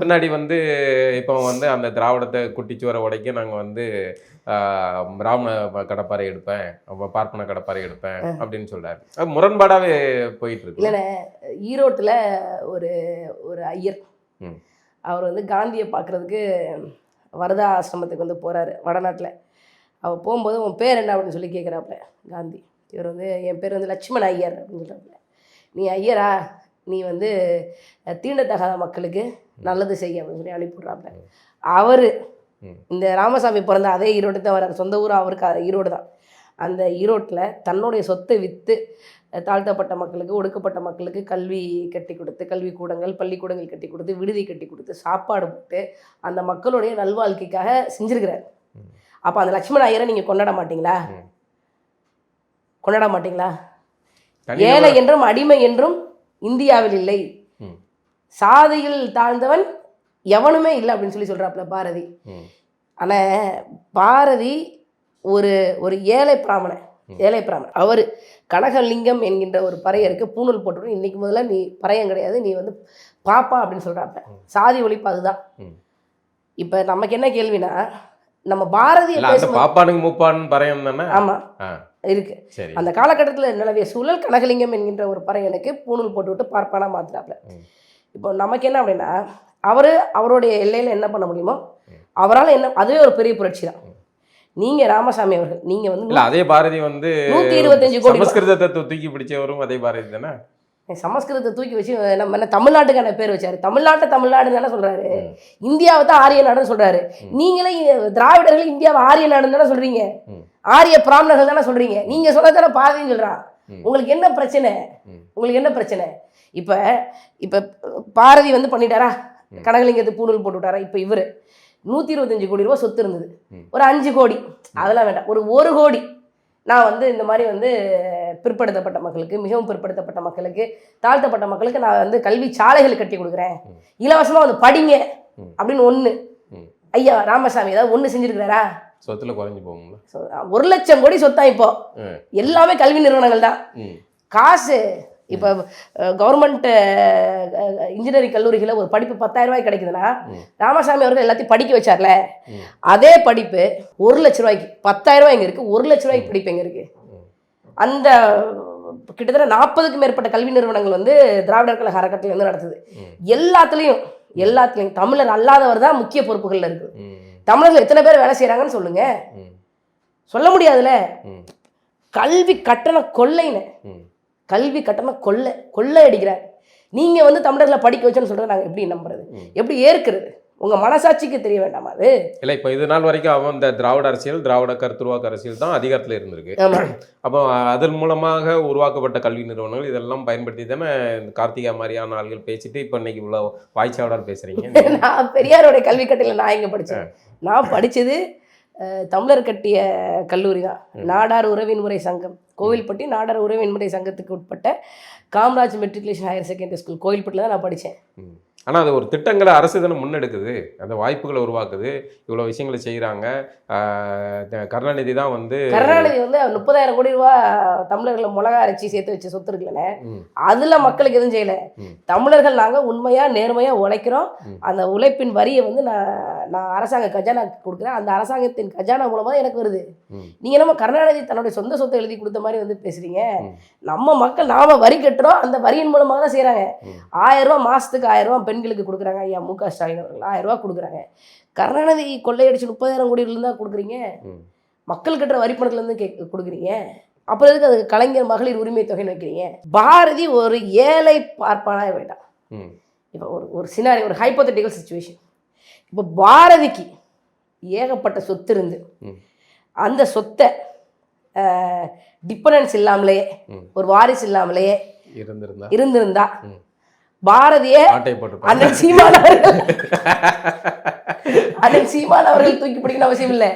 பின்னாடி வந்து இப்போ வந்து அந்த திராவிடத்தை குட்டிச்சுவர உடைக்க நாங்க வந்து ராம கடப்பாறை எடுப்பேன், பார்ப்பன கடப்பாறை எடுப்பேன் அப்படின்னு சொல்றாரு. அது முரண்பாடாவே போயிட்டு இருக்கு. இல்லைண்ணே, ஈரோட்டில் ஒரு ஒரு ஐயர் அவர் வந்து காந்தியை பார்க்குறதுக்கு வரதா ஆசிரமத்துக்கு வந்து போகிறாரு வடநாட்டில். அவர் போகும்போது உன் பேர் என்ன அப்படின்னு சொல்லி கேட்குறாப்புல காந்தி. இவர் வந்து என் பேர் வந்து லட்சுமண ஐயர் அப்படின்னு சொல்கிறாப்புல. நீ ஐயரா, நீ வந்து தீண்டத்தகாத மக்களுக்கு நல்லது செய்ய அப்படின்னு சொல்லி அனுப்பிவிட்றாப்புல. அவர் இந்த ராமசாமி பிறந்த அதே ஈரோடு தான் வர்றார், சொந்த ஊர் அவருக்கு ஈரோடு தான். அந்த ஈரோட்டில் தன்னுடைய சொத்தை விற்று தாழ்த்தப்பட்ட மக்களுக்கு, ஒடுக்கப்பட்ட மக்களுக்கு கல்வி கட்டி கொடுத்து, கல்விக்கூடங்கள் பள்ளிக்கூடங்கள் கட்டி கொடுத்து, விடுதி கட்டி கொடுத்து, சாப்பாடு போட்டு அந்த மக்களுடைய நல்வாழ்க்கைக்காக செஞ்சுருக்கிறார். அப்போ அந்த லட்சுமண ஐயரை நீங்கள் கொண்டாட மாட்டீங்களா? கொண்டாட மாட்டீங்களா? ஏழை என்றும் அடிமை என்றும் இந்தியாவில் இல்லை, சாதியில் தாழ்ந்தவன் எவனுமே இல்லை அப்படின்னு சொல்லி சொல்கிறாப்புல பாரதி. ஆனால் பாரதி ஒரு ஒரு ஏழை பிராமணன், அவர் கனகலிங்கம் என்கின்ற ஒரு பறையருக்கு பூணூல் போட்டுவிடும். இன்னைக்கு முதல்ல நீ பறையம் கிடையாது, நீ வந்து பாப்பா அப்படின்னு சொல்கிறாப்புல. சாதி ஒழிப்பு அதுதான். இப்போ நமக்கு என்ன கேள்வினா, நம்ம பாரதிய பாப்பானுக்கு மூப்பான்னு பறையம் தானே? ஆமாம் இருக்கு. அந்த காலகட்டத்தில் நிலவிய சூழல் கனகலிங்கம் என்கின்ற ஒரு பறையனுக்கு பூணூல் போட்டுவிட்டு பார்ப்பானா மாத்துறாப்புல. இப்போ நமக்கு என்ன அப்படின்னா, அவருடைய எல்லையில் என்ன பண்ண முடியுமோ அவரால் என்ன, அதுவே ஒரு பெரிய புரட்சி தான். நீங்க ராமசாமி அவர்கள், நீங்க வந்து அதே பாரதி வந்து 125 கோடி சமஸ்கிருதத்தை தூக்கி பிடிச்சவரும் அதே பாரதி தானே. சமஸ்கிருதத்தை தூக்கி வச்சு நம்ம என்ன தமிழ்நாட்டுக்கான பேர் வச்சாரு. தமிழ்நாடு தானே சொல்றாரு, இந்தியாவை தான் ஆரிய நாடுன்னு சொல்றாரு. நீங்களே திராவிடர்கள் இந்தியாவை ஆரிய நாடுன்னு தானே சொல்றீங்க, ஆரிய பிராமணர்கள் தானே சொல்றீங்க. நீங்க சொல்லத்தானே பாரதின்னு சொல்றான். உங்களுக்கு என்ன பிரச்சனை? உங்களுக்கு என்ன பிரச்சனை? இப்ப இப்ப பாரதி வந்து பண்ணிட்டாரா, கனகலிங்கத்தை பூணூல் போட்டு விட்டாரா? இப்ப இவரு 125 கோடி ரூபா சொத்து இருந்தது, ஒரு 5 கோடி அதெல்லாம் வேண்டாம், ஒரு 1 கோடி நான் வந்து இந்த மாதிரி வந்து பிற்படுத்தப்பட்ட மக்களுக்கு, மிகவும் பிற்படுத்தப்பட்ட மக்களுக்கு, தாழ்த்தப்பட்ட மக்களுக்கு நான் வந்து கல்வி சாலைகள் கட்டி கொடுக்குறேன், இலவசமாக வந்து படிங்க அப்படின்னு ஒன்று ஐயா ராமசாமி ஏதாவது ஒன்று செஞ்சுருக்கிறாரா? சொத்துல குறைஞ்சி போகுங்களா? 1 லட்சம் கோடி சொத்தா இப்போ, எல்லாமே கல்வி நிறுவனங்கள் தான். காசு இப்போ கவர்மெண்ட் இன்ஜினியரிங் கல்லூரிகளில் ஒரு படிப்பு 10,000 ரூபாய்க்கு கிடைக்குதுன்னா, ராமசாமி அவர்கள் எல்லாத்தையும் படிக்க வச்சார்ல, அதே படிப்பு 1 லட்ச ரூபாய்க்கு, 10,000 ரூபாய் எங்கே இருக்குது, 1 லட்ச ரூபாய்க்கு படிப்பு எங்கே இருக்குது? அந்த கிட்டத்தட்ட 40க்கும் மேற்பட்ட கல்வி நிறுவனங்கள் வந்து திராவிடர் கழக அறக்கட்டளை வந்து நடத்துது. எல்லாத்துலேயும் தமிழர் அல்லாதவர் தான் முக்கிய பொறுப்புகளில் இருக்குது. தமிழர்கள் எத்தனை பேர் வேலை செய்கிறாங்கன்னு சொல்லுங்க, சொல்ல முடியாதுல்ல. கல்வி கட்டண கொள்ளைன்னு, கல்வி கட்டணம் கொள்ளை அடிக்கிறார். நீங்கள் வந்து தமிழர்களை படிக்க வச்சோன்னு சொல்கிறத நாங்கள் எப்படி நம்புறது, எப்படி ஏற்கிறது? உங்கள் மனசாட்சிக்கு தெரிய வேண்டாமா அது? இல்லை, இப்போ இது நாள் வரைக்கும் அவன் இந்த திராவிட அரசியல், திராவிட கருத்துருவாக்க அரசியல் தான் அதிகாரத்தில் இருந்திருக்கு. அப்போ அதன் மூலமாக உருவாக்கப்பட்ட கல்வி நிறுவனங்கள் இதெல்லாம் பயன்படுத்தி தானே கார்த்திகா மாதிரியான ஆள்கள் பேசிட்டு இப்போ இன்னைக்கு இவ்வளோ வாய்ச்சாவடால் பேசுகிறீங்க. நான் பெரியாரோடைய கல்வி கட்டையில் நான் எங்கே படித்தேன்? நான் படித்தது தமிழர் கட்டிய கல்லூரி தான், நாடார் உறவின் முறை சங்கம், கோவில்பட்டி நாடார் உறவின் முறை சங்கத்துக்கு உட்பட்ட Kamaraj matriculation higher secondary school கோவில்பட்டியில் தான் நான் படித்தேன். ஆனால் அது ஒரு திட்டங்களை அரசு தானே முன்னெடுக்குது, அந்த வாய்ப்புகளை உருவாக்குது, இவ்வளோ விஷயங்களை செய்கிறாங்க. கருணாநிதி தான் வந்து 30,000 கோடி ரூபா தமிழர்களை மிளகா அரைச்சி சேர்த்து வச்சு சொத்து இருக்குல்லண்ணே, அதில் மக்களுக்கு எதுவும் செய்யலை. தமிழர்கள் நாங்கள் உண்மையாக நேர்மையாக உழைக்கிறோம், அந்த உழைப்பின் வரியை வந்து நான் அரசாங்க கஜானா கொடுக்குறேன், அந்த அரசாங்கத்தின் கஜானா மூலமாக எனக்கு வருது. நீங்கள் நம்ம கருணாநிதி தன்னுடைய சொந்த சொத்தை எழுதி கொடுத்த மாதிரி வந்து பேசுகிறீங்க. நம்ம மக்கள் நாம வரி கட்டுறோம், அந்த வரியின் மூலமாக தான் செய்கிறாங்க. 1000 ரூபா மாதத்துக்கு 1000 ரூபா பெண்களுக்கு கொடுக்குறாங்க. ஐயா மு.க. ஸ்டாலின் அவர்கள் 1000 ரூபா கொடுக்குறாங்க. கருணாநிதி கொள்ளையடிச்சு 30,000 கோடியிலேருந்து தான் கொடுக்குறீங்க, மக்கள் கட்டுற வரி பணத்துலேருந்து கொடுக்குறீங்க. அப்புறம் எதுக்கு அது கலைஞர் மகளிர் உரிமை தொகைன்னு வைக்கிறீங்க? பாரதி ஒரு ஏழை பார்ப்பானா வேண்டாம். இப்போ ஒரு சினாரி, ஒரு ஹைப்போதெட்டிக்கல் சிச்சுவேஷன். இப்போ பாரதிக்கு ஏகப்பட்ட சொத்து இருந்து அந்த சொத்தை டிபெண்டன்ஸ் இல்லாமலேயே, ஒரு வாரிசு இல்லாமலேயே இருந்திருந்தா பாரதிய ஆட்டை போட்டு அண்ணன் சீமான் அவர்கள் அண்ணன் சீமான் அவர்கள் தூக்கி பிடிக்கணும் அவசியம் இல்லை.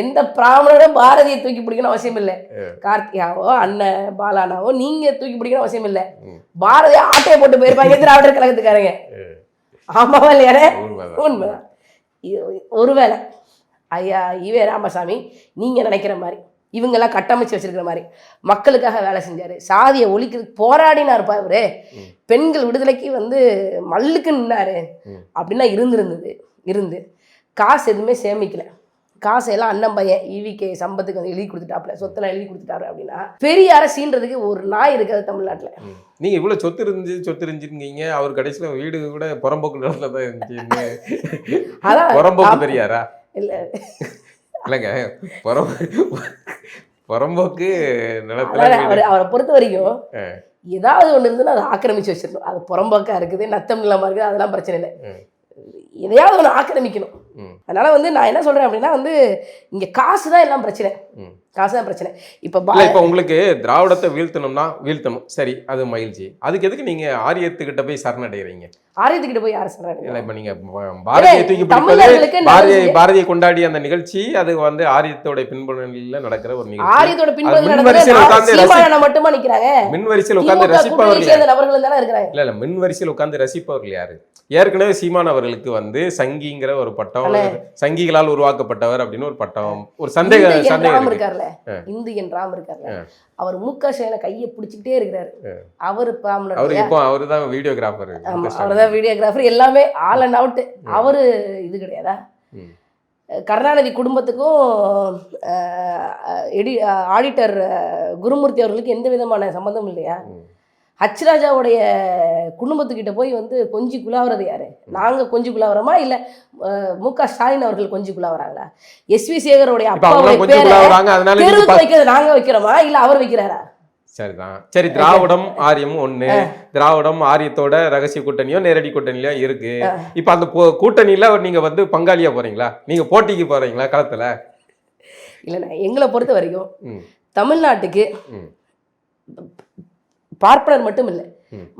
எந்த பிராமணனும் பாரதியை தூக்கி பிடிக்கணும் அவசியம் இல்லை. கார்த்திகாவோ அண்ணன் பாலானாவோ நீங்க தூக்கி பிடிக்கணும் அவசியம் இல்லை. பாரதிய ஆட்டையை போட்டு போயிருப்பாங்க திராவிடர் கழகத்துக்காரங்க. ஆமாவா இல்லையானே? உண்மைதான். ஒருவேளை ஐயா ஈவே ராமசாமி நீங்க நினைக்கிற மாதிரி இவங்கெல்லாம் கட்டமைச்சு வச்சிருக்கிற மாதிரி மக்களுக்காக வேலை செஞ்சாரு, சாதியை ஒழிக்கிறதுக்கு போராடினார் பாரு, பெண்கள் விடுதலைக்கு மல்லுக்கு நின்னாரு அப்படின்னா இருந்து காசு எதுவுமே சேமிக்கல. காசையெல்லாம் அண்ணன் பையன் ஈவிகே சம்பத்துக்கு எழுதி கொடுத்துட்டாப்புல, சொத்தெல்லாம் எழுதி கொடுத்துட்டாரு அப்படின்னா பெரிய அரசின்றதுக்கு ஒரு நாய் இருக்காது தமிழ்நாட்டில். நீங்க இவ்வளவு சொத்து இருந்துருக்கீங்க, அவர் கடைசியில் வீடு கூட புறம்போக்கு நிலத்துல தான் இருந்துச்சு. அதான் புறம்போக்கு பெரியாரா? இல்லைங்க, புறம்போக்கு நிலத்துல அவரை பொறுத்த வரைக்கும் ஏதாவது ஒன்று இருந்துன்னா அதை ஆக்கிரமிச்சு வச்சிருக்கணும். அது புறம்போக்கா இருக்குது, நத்தம் நிலமா இருக்குது, அதெல்லாம் பிரச்சனை இல்லை. எதையாவது ஒன்று ஆக்கிரமிக்கணும். அதனால நான் என்ன சொல்றேன் அப்படின்னா இங்க காசு தான் எல்லாம் பிரச்சனை. காசு தான் பிரச்சனை. இப்போ உங்களுக்கு திராவிடத்தை வீழ்த்தணும் சரி, அது மகிழ்ச்சி. அதுக்கு எதுக்கு நீங்க ஆரியத்துக்கிட்ட போய் சரணடைகிறீங்க? ஆரியத்துக்கிட்ட போய் யார் சரணடைகிறீங்க? இப்போ நீங்க பாரதியை தூக்கி பிடிப்பது, பாரதியை கொண்டாடி அந்த நிகழ்ச்சி அது ஆரியத்தோட பின்புலனில் நடக்கிற ஒரு நிகழ்ச்சி. ஆரியத்தோட பின்புலனில் மட்டுமா நிக்கிறாங்க? மின்வரிசையில் உட்கார்ந்து ரசிப்பவர்கள் தானே இருக்காங்க. இல்ல மின்வரிசையில் உட்கார்ந்து ரசிப்பவர்கள் யாரு? ஏற்கனவே சீமான் அவர்களுக்கு சங்கிங்கிற ஒரு பட்டம், சங்கிகளால் உருவாக்கப்பட்டவர் அப்படின்னு ஒரு பட்டம், ஒரு சந்தேகம் இருக்காருல்ல, இந்தியன் ராம் இருக்காருல்ல, அவர் முக ஸ்டாலினை கையை பிடிச்சிக்கிட்டே இருக்கிறாரு. அவரு அவருதான் வீடியோகிராஃபர். அவர்தான் வீடியோகிராஃபர், எல்லாமே ஆல் அண்ட் அவுட். அவரு இது கிடையாதா? கருணாநிதி குடும்பத்துக்கும் ஆடிட்டர் குருமூர்த்தி அவர்களுக்கு எந்த விதமான சம்பந்தம் இல்லையா? ஹச்ராஜாவுடைய குடும்பத்துக்கிட்ட போய் கொஞ்சி குலாவுறது யாரு? நாங்கள் கொஞ்சி குலாவுறோமா இல்லை முக ஸ்டாலின் அவர்கள் கொஞ்சி குலாவுறாங்களா? எஸ்வி சேகருடைய அப்பாவுடைய தெருவுக்கு வைக்கிறது நாங்கள் வைக்கிறோமா இல்லை அவர் வைக்கிறாரா? சரிதான். சரி, திராவிடம் ஆரியம் ஒண்ணு, திராவிடம் ஆரியத்தோட ரகசிய கூட்டணியோ நேரடி கூட்டணியோ இருக்கு. இப்ப அந்த கூட்டணியில நீங்க பங்காளியா போறீங்களா? நீங்க போட்டிக்கு போறீங்களா களத்துல? இல்லைண்ணா, எங்களை பொறுத்த வரைக்கும் தமிழ்நாட்டுக்கு பார்ப்பனர் மட்டும் இல்லை,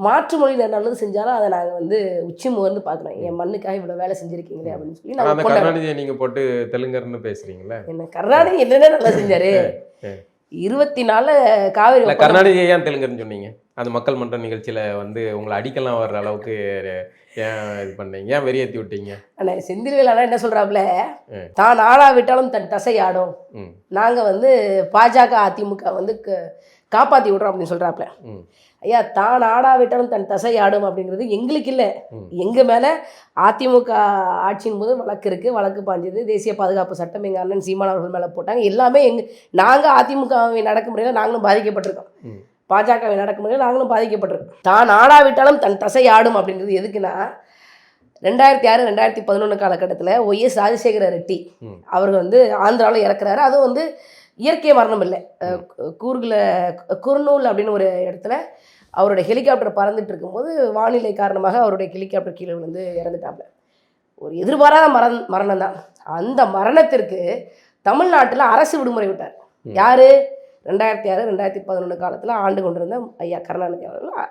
மாற்று மொழியினர் நல்லது செஞ்சாலும் அதை நாங்கள் உச்சி முகர்ந்து பார்க்குறோம். என் மண்ணுக்காக இவ்வளோ வேலை செஞ்சிருக்கீங்களே அப்படின்னு சொல்லி நாங்கள் கருணாநிதியை நீங்கள் போட்டு தெலுங்கர்னு பேசுறீங்களா? என்ன கருணாநிதி என்னென்ன நல்லா செஞ்சாரு? 24 காவிரி கருணாநிதியை ஏன் தெலுங்கர்னு சொன்னீங்க? அந்த மக்கள் மன்ற நிகழ்ச்சியில் உங்களை அடிக்கலாம் வர்ற அளவுக்கு ஏன் இது பண்ணீங்க? ஏன் வெறியேற்றி விட்டீங்க? அண்ணா செந்தில்வேல் என்ன சொல்கிறாப்புல, தான் ஆடாவிட்டாலும் தன் தசை ஆடும், நாங்கள் பாஜக அதிமுக காப்பாற்றி விட்றோம் அப்படின்னு சொல்கிறாப்புல. ஐயா, தான் ஆடாவிட்டாலும் தன் தசை ஆடும் அப்படிங்கிறது எங்களுக்கு இல்லை. எங்கள் மேலே அதிமுக ஆட்சியின் போது வழக்கு இருக்குது, வழக்கு பாஞ்சது, தேசிய பாதுகாப்பு சட்டம் எங்கள் அண்ணன் சீமான் அவர்கள் மேலே போட்டாங்க. எல்லாமே நாங்கள் அதிமுகவை நடக்குமுறையில் நாங்களும் பாதிக்கப்பட்டிருக்கோம், பாஜகவை நடக்குமுறையில் நாங்களும் பாதிக்கப்பட்டிருக்கோம். தான் ஆடாவிட்டாலும் தன் தசை ஆடும் அப்படிங்கிறது எதுக்குன்னா, 2006 2011 காலகட்டத்தில் ஒய்எஸ் ராஜசேகர ரெட்டி அவர்கள் ஆந்திராவில் இறக்குறாரு. அதுவும் இயற்கை மரணம் இல்லை, குர்னூல் அப்படின்னு ஒரு இடத்துல அவருடைய ஹெலிகாப்டர் பறந்துட்டு இருக்கும்போது வானிலை காரணமாக அவருடைய ஹெலிகாப்டர் கீழே இறந்துட்டாப்புல. ஒரு எதிர்பாராத மரணம் தான். அந்த மரணத்திற்கு தமிழ்நாட்டில் அரசு விடுமுறை விட்டார். யாரு? 2006 2011 காலத்தில் ஆண்டு கொண்டிருந்த ஐயா கருணாநிதி அவர்கள்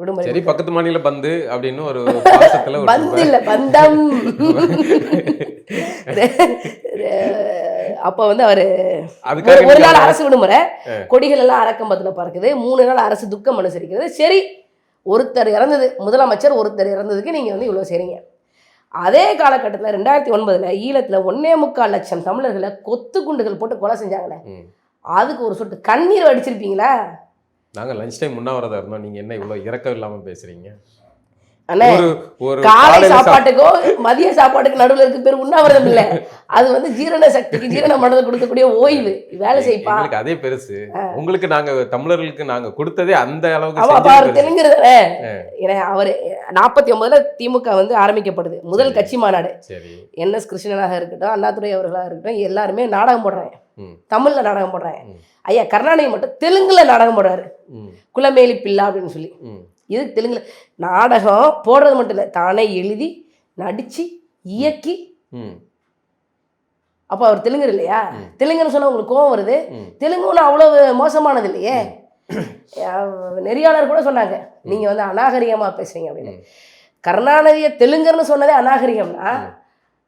விடுமுறை. சரி, பக்கத்து மாநில பந்து அப்படின்னு ஒரு பந்து இல்லை, பந்தம். அப்போ அவர் ஒரு நாள் அரசு விடுமுறை, கொடிகள் எல்லாம் அரக்கம்பத்தில் பறக்குது, 3 நாள் அரசு துக்கம் அனுசரிக்கிறது. சரி, ஒருத்தர் இறந்தது, முதலமைச்சர் ஒருத்தர் இறந்ததுக்கு நீங்கள் இவ்வளோ செய்றீங்க. அதே காலகட்டத்தில் 2009 ஈழத்தில் 1.25 லட்சம் தமிழர்களை கொத்து குண்டுகள் போட்டு கொலை செஞ்சாங்களே, அதுக்கு ஒரு சொட்டு கண்ணீர் அடிச்சிருப்பீங்களா? நாங்கள் லஞ்ச் டைம் முன்னாவரதா இருந்தோம், நீங்கள் என்ன இவ்வளோ இறக்கம் இல்லாமல் பேசுகிறீங்க? அண்ணே, காலை சாப்பாட்டுக்கும் மதிய சாப்பாட்டுக்கு நடுவில் இருக்க பேர் உண்ணாவிரதம் இல்லை, அது ஜீரண சக்திக்கு ஜீரண மனதை கொடுக்கக்கூடிய ஓய்வு. வேலை செய்ப்பா, அதே பெருசு. உங்களுக்கு நாங்க தமிழர்களுக்கு நாங்க கொடுத்ததே அந்த அளவுக்கு தெலுங்குறதே. ஏன்னா அவர் 49 திமுக ஆரம்பிக்கப்படுது, முதல் கட்சி மாநாடு. NS கிருஷ்ணனாக இருக்கட்டும், அண்ணாதுரை அவர்களாக இருக்கட்டும், எல்லாருமே நாடகம் போடுறாங்க, தமிழ்ல நாடகம் போடுறாங்க. ஐயா கருணாநிதி மட்டும் தெலுங்குல நாடகம் போடுறாரு, குலமேலி பிள்ளா அப்படின்னு சொல்லி. இது தெலுங்குல நாடகம் போடுறது மட்டும் இல்லை, தானே எழுதி நடிச்சு இயக்கி. அப்போ அவர் தெலுங்கு இல்லையா? தெலுங்குன்னு சொன்னா உங்களுக்கு கோவம் வருது? தெலுங்குன்னு அவ்வளவு மோசமானது இல்லையே. நெறியாளர் கூட சொன்னாங்க நீங்கள் வந்து அநாகரிகமாக பேசுறீங்க அப்படின்னு. கருணாநிதியை தெலுங்கர்னு சொன்னதே அநாகரிகம்னா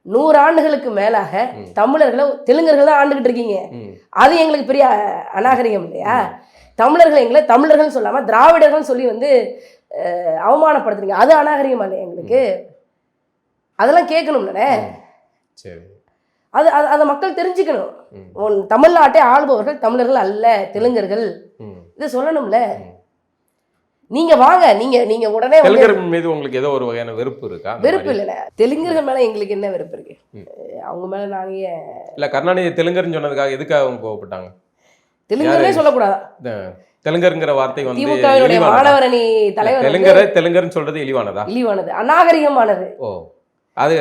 100 ஆண்டுகளுக்கு மேலாக தமிழர்களை தெலுங்கர்கள் தான் ஆண்டுகிட்டு இருக்கீங்க. அது எங்களுக்கு பெரிய அநாகரிகம் இல்லையா? தமிழர்கள் எங்களை தமிழர்கள் சொல்லாமல் திராவிடர்கள் சொல்லி வந்து அவமானப்படுத்துறீங்க. அது அநாகரிகமா இல்லையா எங்களுக்கு? அதெல்லாம் கேட்கணும்லண்ணே. சரி, அது அதை மக்கள் தெரிஞ்சுக்கணும். தமிழ்நாட்டை ஆளுபவர்கள் தமிழர்கள் அல்ல, தெலுங்கர்கள். இதை சொல்லணும்ல. நீங்க வாங்க, நீங்க உடனே தெலுங்கர் மீது உங்களுக்கு ஏதோ ஒரு வகையான வெறுப்பு இருக்கா? வெறுப்பு இல்லைண்ணே. தெலுங்கர்கள் மேல எங்களுக்கு என்ன வெறுப்பு இருக்கு? அவங்க மேல நாங்க இல்ல கருணாநிதி தெலுங்கர்னு சொன்னதுக்காக எதுக்காக அவங்க கோவப்பட்டாங்க? தெலுங்கர்னே சொல்லக்கூடாதா? தெலுங்கருங்கிற வார்த்தை வந்து திமுகவினுடைய மாணவரணி தலைவர் தெலுங்கர்னு சொல்றது இழிவானதா? இழிவானது, அநாகரிகமானது. ஓ, அது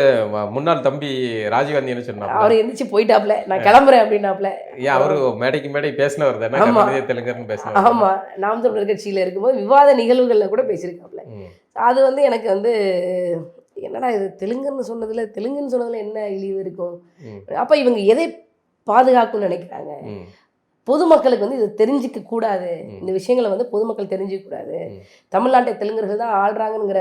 முன்னாள் தம்பி ராஜீவ்காந்தி என்ன சொன்னாங்க? அவர் எந்திரிச்சு போயிட்டாப்ல, நான் கிளம்புறேன் அப்படின்னாப்ல. ஏன் அவரு மேடைக்கு மேடை பேசினவர் தானே தெலுங்கர்னு பேசினவர்? ஆமா, நாம் தமிழர் கட்சியில இருக்கும்போது விவாத நிகழ்வுகள்ல கூட பேசியிருக்காப்ல. அது வந்து எனக்கு வந்து என்னடா இது தெலுங்குன்னு சொன்னதுல என்ன இழிவு இருக்கும்? அப்ப இவங்க எதை பாதுகாக்கணும்னு நினைக்கிறாங்க? பொதுமக்களுக்கு வந்து இதை தெரிஞ்சிக்க கூடாது, இந்த விஷயங்களை வந்து பொதுமக்கள் தெரிஞ்சிக்க கூடாது. தமிழ்நாட்டை தெலுங்கர்கள் தான் ஆள்றாங்கிற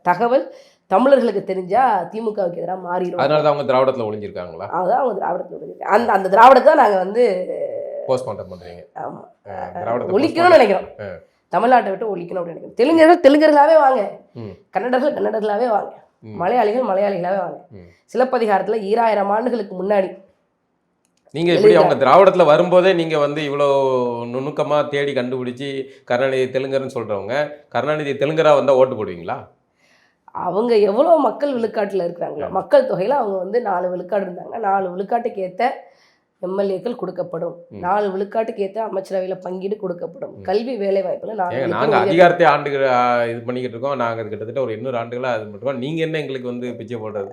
தகவல் தமிழர்களுக்கு தெரிஞ்சா திமுகவுக்கு எதிராக மாறிடும். அதனால தான் அவங்க திராவிடத்தில் ஒளிஞ்சிருக்காங்களா? அதுதான் அவங்க திராவிடத்தில் ஒளிஞ்சிருக்காங்க. அந்த திராவிடத்தை தான் நாங்கள் வந்து போஸ்ட்மார்ட்டம் பண்ணுறீங்க. ஆமாம், ஒழிக்கணும்னு நினைக்கிறோம். தமிழ்நாட்டை விட்டு ஒழிக்கணும் அப்படின்னு நினைக்கிறோம். தெலுங்கர்களாகவே வாங்க, கன்னடர்களாகவே வாங்க, மலையாளிகளாகவே வாங்க. சிலப்பதிகாரத்தில் 2000 ஆண்டுகளுக்கு முன்னாடி நீங்க இப்படி அவங்க திராவிடத்துல வரும்போதே நீங்க வந்து இவ்வளோ நுணுக்கமா தேடி கண்டுபிடிச்சி கருணாநிதி தெலுங்கர்னு சொல்றவங்க கருணாநிதி தெலுங்கரா வந்தா ஓட்டு போடுவீங்களா? அவங்க எவ்வளோ மக்கள் விழுக்காட்டில் இருக்கிறாங்களோ, மக்கள் தொகையில் அவங்க வந்து 4 விழுக்காடு இருந்தாங்க. 4 விழுக்காட்டுக்கு ஏற்ற எம்எல்ஏக்கள் கொடுக்கப்படும், 4 விழுக்காட்டுக்கு ஏற்ற அமைச்சரவையில் பங்கீடு கொடுக்கப்படும், கல்வி வேலை வாய்ப்புல நாங்கள் அதிகாரத்தை ஆண்டுகள் இது பண்ணிக்கிட்டு இருக்கோம். நாங்கள் கிட்டத்தட்ட ஒரு 800 ஆண்டுகளாக அது மட்டும். நீங்கள் என்ன எங்களுக்கு வந்து பிச்சை போடுறது?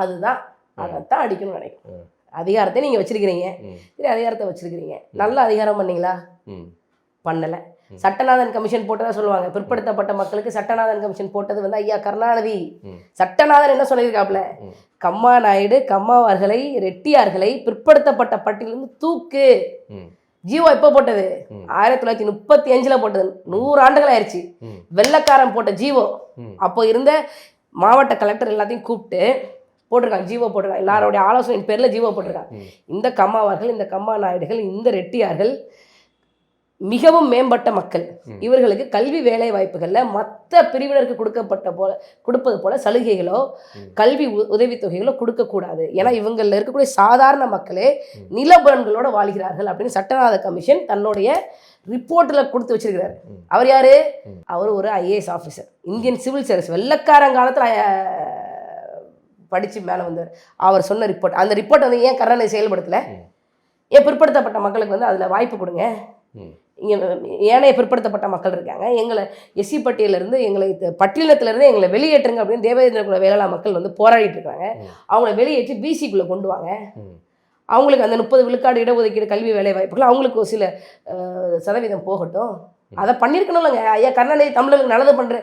அதுதான், அதைத்தான் அடிக்கணும்னு நினைக்கிறேன். அதிகாரத்தை நீங்கள் வச்சிருக்கிறீங்க, சரி அதிகாரத்தை வச்சிருக்கிறீங்க, நல்ல அதிகாரம் பண்ணீங்களா? பண்ணலை. சட்டநாதன் கமிஷன் போட்டதா சொல்லுவாங்க. பிற்படுத்தப்பட்ட மக்களுக்கு சட்டநாதன் கமிஷன் போட்டது வந்து ஐயா கருணாநிதி. சட்டநாதன் என்ன சொல்லியிருக்காப்புல? கம்மா நாயுடு கம்மாவார்களை ரெட்டியார்களை பிற்படுத்தப்பட்ட பட்டியலிருந்து தூக்கு. ஜீவோ எப்போ போட்டது? 1935 போட்டது. 100 ஆண்டுகள் ஆயிடுச்சு. வெள்ளக்காரன் போட்ட ஜீவோ. அப்போ இருந்த மாவட்ட கலெக்டர் எல்லாத்தையும் கூப்பிட்டு போட்டிருக்காங்க, ஜீவோ போட்டிருக்காங்க. எல்லாரோடைய ஆலோசனையின் பேரில் ஜீவோ போட்டிருக்காங்க. இந்த கம்மாவார்கள், இந்த கம்மா நாயுடுகள், இந்த ரெட்டியார்கள் மிகவும் மேம்பட்ட மக்கள். இவர்களுக்கு கல்வி வேலை வாய்ப்புகளில் மற்ற பிரிவினருக்கு கொடுப்பது போல சலுகைகளோ கல்வி உதவித்தொகைகளோ கொடுக்கக்கூடாது. ஏன்னா இவங்களில் இருக்கக்கூடிய சாதாரண மக்களே நிலபலன்களோட வாழ்கிறார்கள் அப்படின்னு சட்டநாத கமிஷன் தன்னுடைய ரிப்போர்ட்டில் கொடுத்து வச்சிருக்கிறார். அவர் யாரு? அவர் ஒரு IAS officer, Indian civil service. வெள்ளக்காரங்காலத்தில் படித்து மேலே வந்தார். அவர் சொன்ன ரிப்போர்ட், அந்த ரிப்போர்ட் வந்து ஏன் கருணாநிதி செயல்படுத்தலை? ஏன் பிற்படுத்தப்பட்ட மக்களுக்கு வந்து அதில் வாய்ப்பு கொடுங்க. இங்கே ஏனைய பிற்படுத்தப்பட்ட மக்கள் இருக்காங்க, எங்களை SC பட்டியலிருந்து எங்களை பட்டியலத்திலேருந்து எங்களை வெளியேற்றுங்க அப்படின்னு தேவேந்திர குல வேளாள மக்கள் வந்து போராடிட்டு இருக்காங்க. அவங்கள வெளியேற்றி BC-க்குள்ளே கொண்டு வாங்க. அவங்களுக்கு அந்த 30 விழுக்காடு இடஒதுக்கீடு கல்வி வேலை வாய்ப்புகள் அவங்களுக்கு ஒரு சில சதவீதம் போகட்டும். அதை பண்ணியிருக்கணும்லங்க. ஐயா கருணாநிதி தமிழர்களுக்கு நல்லது பண்ணுற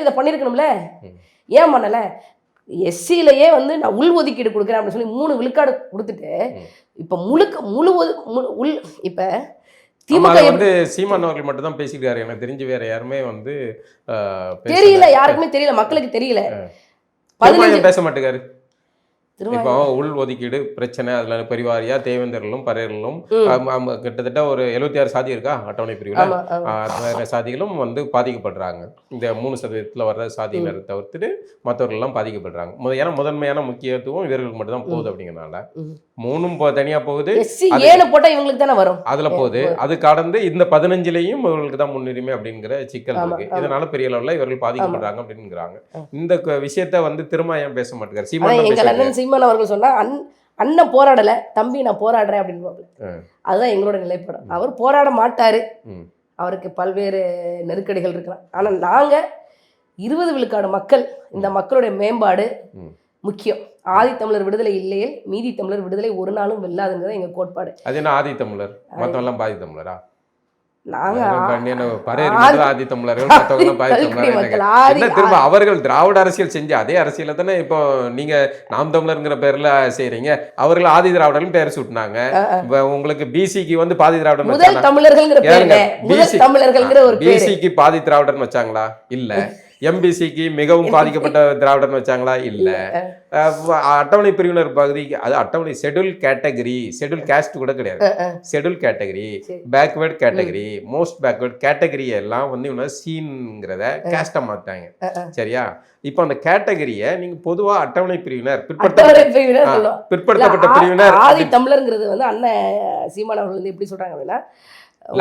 இதை பண்ணியிருக்கணும்ல. ஏன் பண்ணலை? SC-லேயே வந்து நான் உள் ஒதுக்கீடு கொடுக்குறேன் அப்படின்னு சொல்லி 3 விழுக்காடு கொடுத்துட்டு இப்போ இப்போ திமுக வந்து சீமான் அவர்கள் மட்டும் தான் பேசிக்கிறாரு. எனக்கு தெரிஞ்சு வேற யாருமே வந்து தெரியல, யாருக்குமே தெரியல, மக்களுக்கு தெரியல. பேச மாட்டேங்காரு. இப்போ உள் ஒதுக்கீடு பிரச்சனை, அதில் பெரிவாரியா தேவேந்தர்களும் பறையர்களும் கிட்டத்தட்ட ஒரு 76 சாதி இருக்கா அட்டவணை பிரிவில், சாதிகளும் வந்து பாதிக்கப்படுறாங்க. இந்த 3% வர்ற சாதியினரை தவிர்த்துட்டு மற்றவர்கள்லாம் பாதிக்கப்படுறாங்க. ஏன்னா முதன்மையான முக்கியத்துவம் இவர்களுக்கு மட்டும் தான் போகுது. அப்படிங்கிறனால 3 தனியாக போகுது, போட்டால் இவங்களுக்கு தானே வரும், அதில் போகுது. அது கடந்து இந்த 15லையும் இவர்களுக்கு தான் முன்னுரிமை அப்படிங்கிற சிக்கல் இருக்கு. இதனால பெரிய அளவில் இவர்கள் பாதிக்கப்படுறாங்க அப்படிங்கிறாங்க. இந்த விஷயத்த வந்து திரும்ப ஏன் பேச மாட்டேங்கிறார் சீமான்? சீமான் அவர்கள் சொன்னா அண்ணன் போராடலை, தம்பி நான் போராடுறேன் அப்படின்னு. அதுதான் எங்களோட நிலைப்படம். அவர் போராட மாட்டாரு, அவருக்கு பல்வேறு நெருக்கடிகள் இருக்கலாம். ஆனால் நாங்கள் 20 விழுக்காடு மக்கள், இந்த மக்களுடைய மேம்பாடு முக்கியம். ஆதி தமிழர் விடுதலை இல்லையே மீதி தமிழர் விடுதலை ஒரு நாளும் வெல்லாதுங்கிறது எங்கள் கோட்பாடு. அது என்ன ஆதி தமிழர்? மற்றவெல்லாம் பாதி தமிழரா? ஆதி தமிழர்கள் திரும்ப அவர்கள் திராவிட அரசியல் செஞ்ச அதே அரசியல தானே இப்போ நீங்க நாம் தமிழர்ங்கிற பேர்ல செய்யறீங்க. அவர்கள் ஆதி திராவிடர்னு பேர் சூட்டினாங்க. உங்களுக்கு பிசிக்கு வந்து பாதி திராவிடர் பிசிக்கு பாதி திராவிடர்னு வச்சாங்களா? இல்ல. எம்பிசிக்கு மிகவும் பாதிக்கப்பட்ட திராவிடர்னு வச்சாங்களா? இல்ல. அட்டவணை பிரிவினர் பகுதி, அது அட்டவணை ஷெட்யூல் கேட்டகரி, ஷெட்யூல் காஸ்ட் கூட கிடையாது, schedule category, backward category, most backward category எல்லாம் வந்து இவங்க சீன்ங்கிறத காஸ்டா மாத்தாங்க. சரியா? இப்போ அந்த கேட்டகரியை நீங்க பொதுவா அட்டவணை பிரிவினர், பிற்படுத்தப்பட்ட பிரிவினர், ஆதி தமிழர்ங்கிறது வந்து அண்ணன் சீமான் அவர்கள் வந்து எப்படி சொல்றாங்க அப்படின்னா,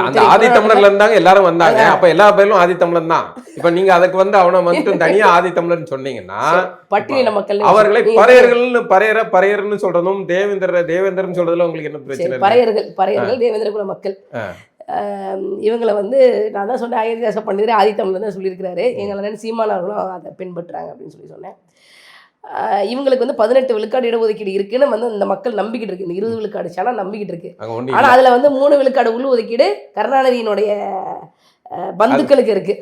அந்த ஆதி தமிழர்ல இருந்தாங்க எல்லாரும் வந்தாங்க. அப்ப எல்லா பேரும் ஆதி தமிழன் தான். இப்ப நீங்க அதுக்கு வந்து அவனை மட்டும் தனியா ஆதி தமிழர்னு சொன்னீங்கன்னா பட்டியலின மக்கள் அவர்களை பறையர்னு சொல்றதும் தேவேந்திரன் சொல்றதுல உங்களுக்கு என்ன பிரச்சனை? பறையர்கள் தேவேந்திர குல மக்கள். இவங்களை வந்து நான் தான் சொன்னேன், அயோத்தியாச பண்டிதர் ஆதி தமிழர் தான் சொல்லியிருக்கிறாரு. எங்களை சீமான் அவர்களும் அதை பின்பற்றுறாங்க அப்படின்னு சொல்லி சொன்னேன். இவங்களுக்கு வந்து 18 விழுக்காடு இடஒதுக்கீடு இருக்குன்னு வந்து இந்த மக்கள் நம்பிக்கிட்டு இருக்கு. இந்த 20 விழுக்காடு சேனா நம்பிக்கிட்டு இருக்கு. ஆனா அதுல வந்து 3 விழுக்காடு உள் ஒதுக்கீடு கருணாநிதியினுடைய பந்துக்களுக்கு இருக்கு.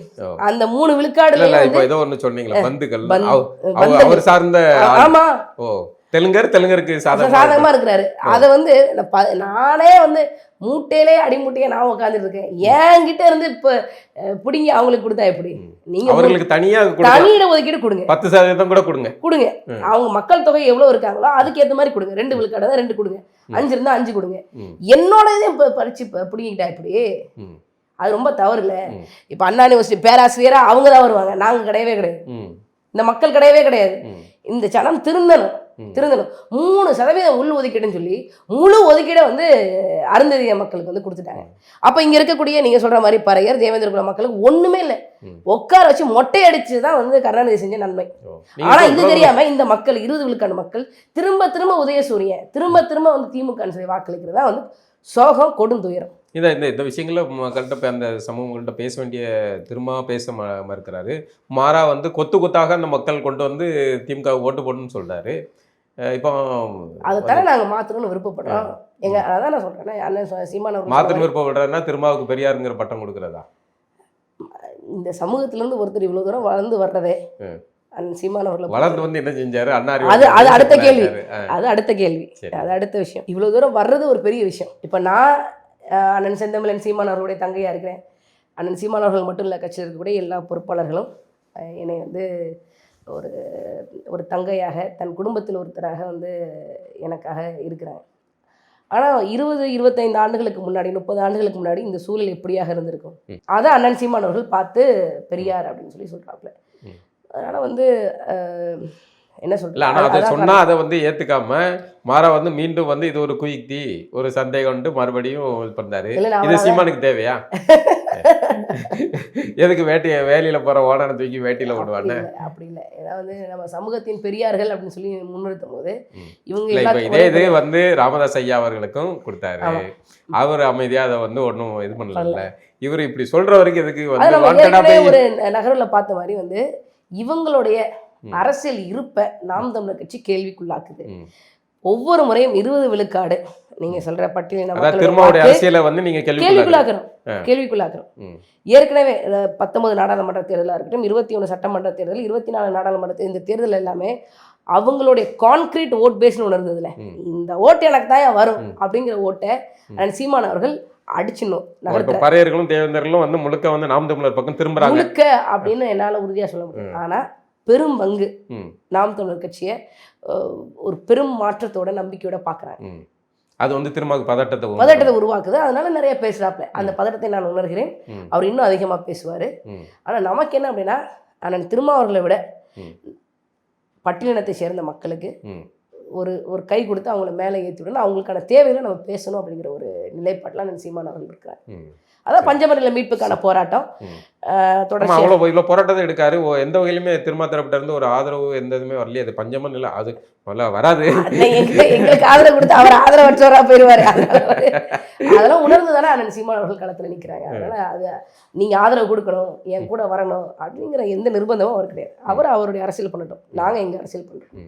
அந்த 3 விழுக்காடுல ஏதோ ஒண்ணு சொன்னீங்களா, பந்துக்கள் அவர் சார்ந்த, ஆமா, தெலுங்கருக்கு சாதகமா இருக்கிறாரு. அதை வந்து நானே வந்து மூட்டையிலே அடிமூட்டையே நான் உட்காந்துட்டு இருக்கேன். என்கிட்ட இருந்து இப்ப பிடிங்க அவங்களுக்கு கொடுத்தா எப்படி? நீங்க அவங்களுக்கு தனி ஒதுக்கீடு கொடுங்க, 10% கூட கொடுங்க. அவங்க மக்கள் தொகை எவ்வளவு இருக்காங்களோ அதுக்கு ஏற்ற மாதிரி கொடுங்க. 2 விழுக்காடு தான் 2 கொடுங்க, 5 இருந்தா 5 கொடுங்க. என்னோட இதையும் பறிச்சு பிடிங்கிட்டா எப்படி? அது ரொம்ப தவறு இல்லை. இப்ப அண்ணா யூனிவர்சிட்டி பேராசிரியரா அவங்க தான் வருவாங்க, நாங்க கிடையவே கிடையாது, இந்த மக்கள் கிடையவே கிடையாது. இந்த சனம் திருந்தணும். 3% உள் ஒதுக்கீடுன்னு சொல்லி முழு ஒதுக்கீடை வந்து அருந்ததிய மக்களுக்கு வந்து கொடுத்துட்டாங்க. அப்ப இங்க இருக்கக்கூடிய நீங்க சொல்ற மாதிரி பறையர் தேவேந்திர குல மக்களுக்கு ஒண்ணுமே இல்லை. உட்கார வச்சு மொட்டை அடிச்சு தான் வந்து கருணாநிதி செஞ்ச நன்மை. ஆனா இது தெரியாம இந்த மக்கள் 20 விழுக்காடு மக்கள் திரும்ப உதயசூரியன் திரும்ப வந்து திமுக சொல்லி வாக்களிக்கிறதா வந்து சோகம், கொடுந்துயரம். இந்த விஷயங்கள மக்கள்கிட்ட அந்த சமூகங்கள்கிட்ட பேச வேண்டிய பேச மறுக்கிறாரு. மாறா வந்து கொத்தாக அந்த மக்கள் கொண்டு வந்து திமுக ஓட்டு போடணும்னு சொல்றாரு. இப்போ அதைத்தானே நாங்கள் மாற்றணும்னு விருப்பப்படுறோம். அதான் நான் சொல்கிறேன், அண்ணன் சீமான் மாற்றணும் விருப்பப்படுறாருன்னா திருமாவுக்கு பெரியாருங்கிற பட்டம் கொடுக்குறதா? இந்த சமூகத்திலேருந்து ஒருத்தர் இவ்வளோ தூரம் வளர்ந்து வர்றதே அண்ணன் சீமான் அவர்கள் வளர்ந்து வந்து என்ன செஞ்சாரு? அது அடுத்த கேள்வி, அது அடுத்த விஷயம். இவ்வளோ தூரம் வர்றது ஒரு பெரிய விஷயம். இப்போ நான் அண்ணன் செந்தமிழன் சீமான் அவர்களுடைய தங்கையாக இருக்கிறேன். அண்ணன் சீமான் அவர்கள் மட்டும் இல்லை, கட்சியில் இருக்கக்கூடிய எல்லா பொறுப்பாளர்களும் என்னை வந்து ஒரு தங்கையாக, தன் குடும்பத்தில் ஒருத்தராக வந்து எனக்காக இருக்கிறாங்க. ஆனால் 20-25 ஆண்டுகளுக்கு முன்னாடி, 30 ஆண்டுகளுக்கு முன்னாடி இந்த சூழல் எப்படியாக இருந்திருக்கும்? அதை அண்ணன் சீமான் அவர்கள் பார்த்து பெரியார் அப்படின்னு சொல்லி சொல்கிறாப்புல. அதனால் வந்து என்ன சொல்றேன், ஆனால் அதை சொன்னால் அதை வந்து ஏற்றுக்காம மாறா வந்து மீண்டும் வந்து இது ஒரு குயுக்தி, ஒரு சந்தேகம் மறுபடியும் இது பண்ணாரு. இது சீமானுக்கு தேவையா? எதுக்கு வேலையில போற ஓடனை தூக்கி வேட்டியில விடுவாங்க? அப்படி இல்லை. ஏன்னா வந்து நம்ம சமூகத்தின் பெரியார்கள் அப்படின்னு சொல்லி முன்னிறுத்தும் போது இவங்க இதே வந்து ராமதாஸ் ஐயா அவர்களுக்கும் கொடுத்தாரு. அவர் அமைதியா அதை வந்து ஒன்றும் இது பண்ணல. இவர் இப்படி சொல்ற வரைக்கும் எதுக்கு வந்து ஒரு நகரில் பார்த்த மாதிரி வந்து இவங்களுடைய அரசியல் இருப்ப நாம் தமிழர் கட்சி கேள்விக்குள்ளாக்குது. ஒவ்வொரு முறையும் 20 விழுக்காடு நீங்க சொல்ற பட்டியலின அரசியலை வந்து நீங்க கேள்விக்குள்ளாக்குறோம். ஏற்கனவே 19 நாடாளுமன்ற தேர்தலாக இருக்கட்டும், 21 சட்டமன்ற தேர்தல், 24 நாடாளுமன்ற இந்த தேர்தல் எல்லாமே அவங்களுடைய கான்கிரீட் ஓட் பேஸ்னு ஒன்று இருந்ததுல, இந்த ஓட்டு எனக்கு தான் வரும் அப்படிங்கிற ஓட்டை சீமான் அவர்கள் அடிச்சிடணும். பறையர்களும் தேவேந்தர்களும் வந்து முழுக்க வந்து நாம் தமிழர் பக்கம் திரும்புறாங்க முழுக்க அப்படின்னு என்னால உறுதியா சொல்ல முடியும். ஆனா பெரும் பங்கு நாம் தமிழர் கட்சியை ஒரு பெரும் மாற்றத்தோட நம்பிக்கையோட பாக்குறாங்க. அது வந்து திரும்ப பதட்டத்தை உருவாக்குது. அதனால நிறைய பேசுறாப்ல. அந்த பதட்டத்தை நான் உணர்கிறேன். அவர் இன்னும் அதிகமா பேசுவாரு. ஆனா நமக்கு என்ன அப்படின்னா, அண்ணன் திருமாவர்களை விட பட்டியலினத்தை சேர்ந்த மக்களுக்கு ஒரு கை கொடுத்து அவங்கள மேலே ஏற்றி விடணும், அவங்களுக்கான தேவைகளை நம்ம பேசணும் அப்படிங்கிற ஒரு நிலைப்பாட்டில் அண்ணன் சீமான் அவர்கள் இருக்கிறார். அதான் பஞ்சமரில மீட்புக்கான போராட்டம் தொடர்ந்து போராட்டத்தை எடுக்காரு. எந்த வகையிலுமே திரும்ப தரப்பிட்ட இருந்து ஒரு ஆதரவு எந்த இதுவுமே வரலையே. அது பஞ்சமன் இல்லை, அது வராது. எங்களுக்கு ஆதரவு கொடுத்து அவர் ஆதரவற்றவரா போயிடுவாரு. அதெல்லாம் உணர்ந்து தானே அண்ணன் சீமான் அவர்கள் களத்தில் நிற்கிறாங்க. அதனால அது நீங்க ஆதரவு கொடுக்கணும், என் கூட வரணும் அப்படிங்கிற எந்த நிர்பந்தமும் அவர் கிடையாது. அவர் அவருடைய அரசியல் பண்ணட்டும், நாங்கள் எங்க அரசியல் பண்றோம்.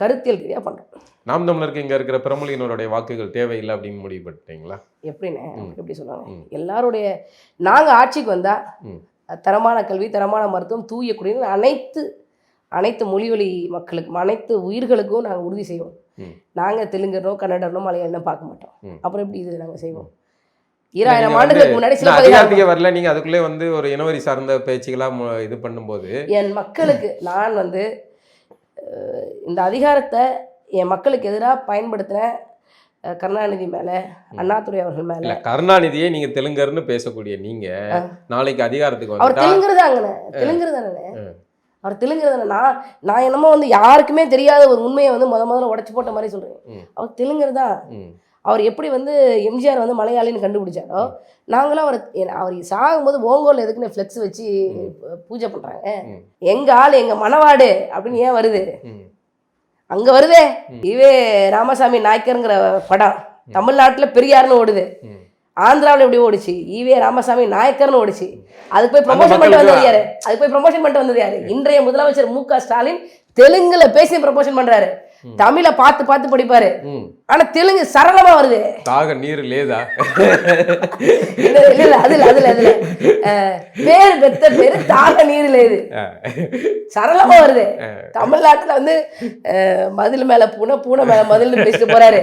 கருத்தியல் ரீதியாக பண்ணுறோம். நாம் தமிழருக்கு இங்கே இருக்கிற பிரமுலியினருடைய வாக்குகள் தேவையில்லை அப்படின்னு முடிவு பண்ணிட்டீங்களா? எப்படின்னு எப்படி சொல்லுவாங்க, எல்லாருடைய நாங்கள் ஆட்சிக்கு வந்தால் தரமான கல்வி, தரமான மருத்துவம், தூய குடிநீர் அனைத்து மொழிவழி மக்களுக்கும், அனைத்து உயிர்களுக்கும் நாங்கள் உறுதி செய்வோம். நாங்கள் தெலுங்கரோ கன்னடரோ மலையாளம் பார்க்க மாட்டோம். அப்புறம் எப்படி இது நாங்கள் செய்வோம்? 2000 ஆண்டுகளுக்கு முன்னாடி சிலப்பதிகாரம் வரல. நீங்கள் அதுக்குள்ளே வந்து ஒரு இனவரி சார்ந்த பேச்சுக்களாக இது பண்ணும்போது என் மக்களுக்கு நான் வந்து இந்த அதிகாரத்தை என் மக்களுக்கு எதிராக பயன்படுத்தின கருணாநிதி மேலே, அண்ணாதுரை அவர்கள் மேலே. கருணாநிதியே நீங்கள் தெலுங்கர்னு பேசக்கூடிய நீங்கள் நாளைக்கு அதிகாரத்துக்கு அவர் தெலுங்குரு தானே அவர் தெலுங்குரு தானே. நான் என்னமோ வந்து யாருக்குமே தெரியாத ஒரு உண்மையை வந்து முதல்ல உடச்சி போட்ட மாதிரி சொல்கிறேன். அவர் தெலுங்குரு தான். அவர் எப்படி வந்து எம்ஜிஆர் வந்து மலையாளின்னு கண்டுபிடிச்சாரோ, நாங்களும் அவர் சாகும்போது ஓங்கோல் எதுக்குன்னு ஃப்ளெக்ஸ் வச்சு பூஜை பண்ணுறாங்க. எங்கள் ஆள் எங்கள் மணவாடு அப்படின்னு ஏன் வருது? அங்கே வருதே இவே ராமசாமி நாயக்கருங்கிற படம் தமிழ்நாட்டில் பெரியார்னு ஓடுது. ஆந்திராவில் எப்படி ஓடிச்சு? ஈவே ராமசாமி நாயக்கர்னு ஓடிச்சு. அதுக்கு போய் ப்ரமோஷன் பண்ணிட்டு வந்தது யாரு? இன்றைய முதலமைச்சர் மு.க. ஸ்டாலின் தெலுங்குல பேசி ப்ரமோஷன் பண்றாரு. தமிழை பார்த்து படிப்பாரு. ஆனா தெலுங்கு சரளமா வருது. தாக நீர் லேதா இல்ல அதுல பேரு பெத்த பேரு தாக நீர் லேது சரளமா வருது. தமிழ்நாட்டுல வந்து மதில் மேல பூனை மேல மதில்னு பேசிட்டு போறாரு.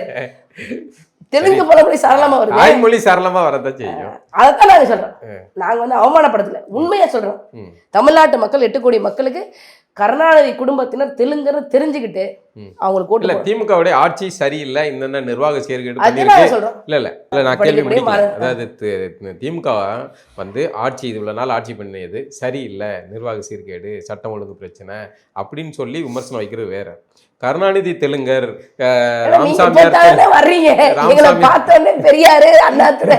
தெலுங்கு போல சரளமா வருது. தாய்மொழி சரளமா வரதான் செய்யும். அதைத்தான் நாங்க சொல்றோம். நாங்க வந்து அவமானப்படுத்தல, உண்மையா சொல்றோம். தமிழ்நாட்டு மக்கள் 8 கோடி மக்களுக்கு கருணாநிதி குடும்பத்தினர் தெலுங்குன்னு தெரிஞ்சுக்கிட்டு அவங்களுக்கு ஓட்டு. இல்ல திமுகவுடைய ஆட்சி சரியில்லை, இந்த நிர்வாக சீர்கேடு இல்ல நான் கேள்வி முடிக்கிறேன். அதாவது திமுக வந்து ஆட்சி இவ்வளவு நாள் ஆட்சி பண்ணியது சரியில்லை, நிர்வாக சீர்கேடு, சட்டம் ஒழுங்கு பிரச்சனை அப்படின்னு சொல்லி விமர்சனம் வைக்கிறது வேற. கருணாநிதி தெலுங்கர், பெரியாரு, அண்ணாதுரை,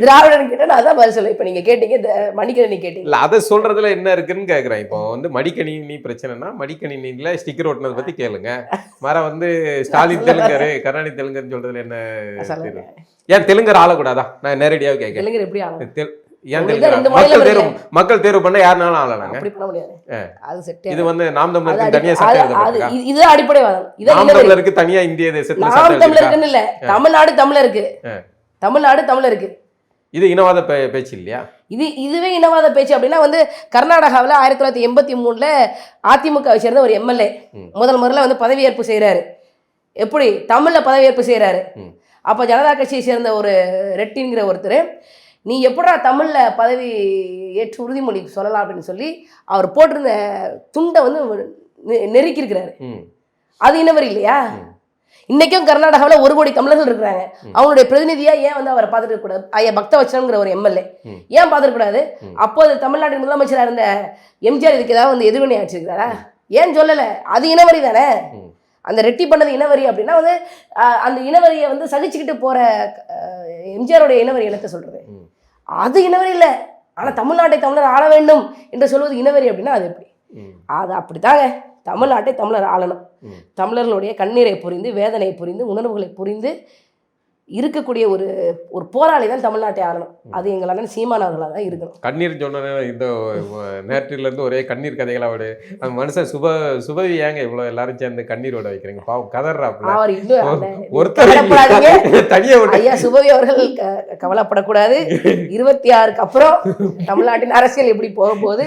திராவிடன் கிட்ட நான் தான் பதில் சொல்லுவேன். இப்ப நீங்க கேட்டீங்க மடிக்கணினி கேட்டீங்க, அதை சொல்றதுல என்ன இருக்குன்னு கேக்குறேன். இப்போ வந்து மடிக்கணினி பிரச்சனைனா மடிக்கணினில ஸ்டிக்கர் ஓட்டுனதை பத்தி கேளுங்க. மர வந்து ஸ்டாலின் தெலுங்கரு, கருணாநிதி தெலுங்கர்னு சொல்றதுல என்ன? ஏன் தெலுங்கர் ஆளக்கூடாதா? நான் நேரடியாக கேட்கிறேன். தெலுங்கர் எப்படி ஆளும்? மக்கள் தேர்வு பண்ண யாருனாலும் ஆளலாங்க. இது வந்து நாம் தமிழருக்கு தனியா சட்டம், இது அடிப்படைவாதம். நாம் தமிழருக்கு தனியா இந்திய தேசத்துல நாம் தமிழருக்கு இல்ல, தமிழ்நாடு தமிழருக்கு. இது இனவாத பேச்சு இல்லையா? இதுவே இனவாத பேச்சு. அப்படின்னா வந்து கர்நாடகாவில் 1983 அதிமுகவை சேர்ந்த ஒரு எம்எல்ஏ முதல்ல வந்து பதவியேற்பு செய்யறாரு. எப்படி தமிழ்ல பதவியேற்பு செய்யறாரு? அப்ப ஜனதா கட்சியை சேர்ந்த ஒரு ரெட்டிங்கிற ஒருத்தர், நீ எப்படா தமிழில் பதவி ஏற்று உறுதிமொழி சொல்லலாம் அப்படின்னு சொல்லி அவர் போட்டிருந்த துண்டை வந்து நெருக்கியிருக்கிறாரு. அது இனவரி இல்லையா? இன்னைக்கும் கர்நாடகாவில் 1 கோடி தமிழர்கள் இருக்கிறாங்க. அவங்களுடைய பிரதிநிதியா ஏன் வந்து அவரை பார்த்துட்டு கூடாது? ஐயா பக்தவச்சனங்கிற ஒரு எம்எல்ஏ ஏன் பார்த்துட்டு கூடாது? அப்போது தமிழ்நாட்டின் முதலமைச்சராக இருந்த எம்ஜிஆர் இதுக்கு ஏதாவது வந்து எதிர்வினை ஆச்சிருக்கிறாரா? ஏன் சொல்லலை? அது இனவரி தானே. அந்த ரெட்டி பண்ணது இனவரி அப்படின்னா வந்து அந்த இனவரியை வந்து சகிச்சுக்கிட்டு போற எம்ஜிஆருடைய இனவரி என்னத்தை சொல்றது? அது இனவரி இல்லை. ஆனால் தமிழ்நாட்டை தமிழர் ஆள வேண்டும் என்று சொல்வது இனவரி அப்படின்னா அது எப்படி? அது அப்படித்தாங்க. தமிழ்நாட்டை தமிழர் ஆளணும். தமிழர்களுடைய கண்ணீரை புரிந்து, வேதனையை புரிந்து, உணர்வுகளை புரிந்து இருக்கக்கூடிய ஒரு போராளி தான் தமிழ்நாட்டை ஆளணும். அது எங்கள் அண்ணன் சீமான் அவர்களாக தான் இருக்கணும். கண்ணீர் சொன்ன இந்த நேற்றிலிருந்து ஒரே கண்ணீர் கதைகளோட அந்த மனுஷன் சுபவி ஏங்க இவ்வளோ எல்லாரும் சேர்ந்து கண்ணீரோட வைக்கிறீங்க? பாவம் கதறாப்புல. ஐயா சுபவி அவர்கள் கவலைப்படக்கூடாது. 26க்கு அப்புறம் தமிழ்நாட்டின் அரசியல் எப்படி போகும்போது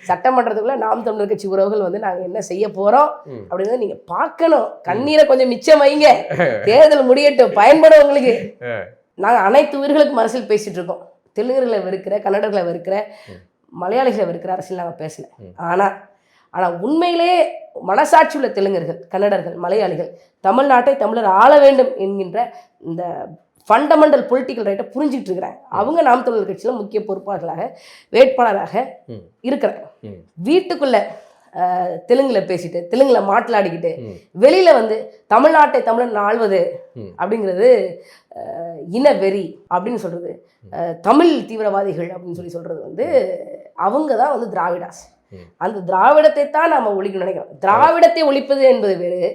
சட்டமன்றத்துக்குள்ள நாம் தமிழர் கட்சி உறவுகள் வந்து நாங்கள் என்ன செய்ய போறோம் அப்படிங்கிறத நீங்க பார்க்கணும். கண்ணீரை கொஞ்சம் மிச்சம் வைங்க. தேர்தல் முடியட்டும், பயன்படும் உங்களுக்கு. நாங்கள் அனைத்து உயிர்களுக்கும் அரசியல் பேசிட்டு இருக்கோம். தெலுங்கர்களை வெறுக்கிற, கன்னடர்களை வெறுக்கிற, மலையாளிகளை வெறுக்கிற அரசியல் நாங்கள் பேசல. ஆனால் உண்மையிலே மனசாட்சி உள்ள தெலுங்கர்கள், கன்னடர்கள், மலையாளிகள் தமிழ்நாட்டை தமிழர் ஆள வேண்டும் என்கின்ற இந்த ஃபண்டமெண்டல் பொலிட்டிக்கல் ரைட்டை புரிஞ்சுக்கிட்டு இருக்கிறாங்க. அவங்க நாம் தமிழர் கட்சியில் முக்கிய பொறுப்பாளர்களாக, வேட்பாளராக இருக்கிறாங்க. வீட்டுக்குள்ள தெலுங்குல பேசிட்டு, தெலுங்குல மாట్లాடிக்கிட்டு, வெளியில வந்து தமிழ்நாட்டை தமிழன் ஆள்வது அப்படிங்கிறது இனவெறி அப்படின்னு சொல்றது, தமிழ் தீவிரவாதிகள் அப்படின்னு சொல்றது வந்து அவங்க தான் வந்து திராவிடாஸ். அந்த திராவிடத்தை தான் நாம ஒழிக்கணும்னு நினைக்கிறோம். திராவிடத்தை ஒழிப்பது என்பது வேறு,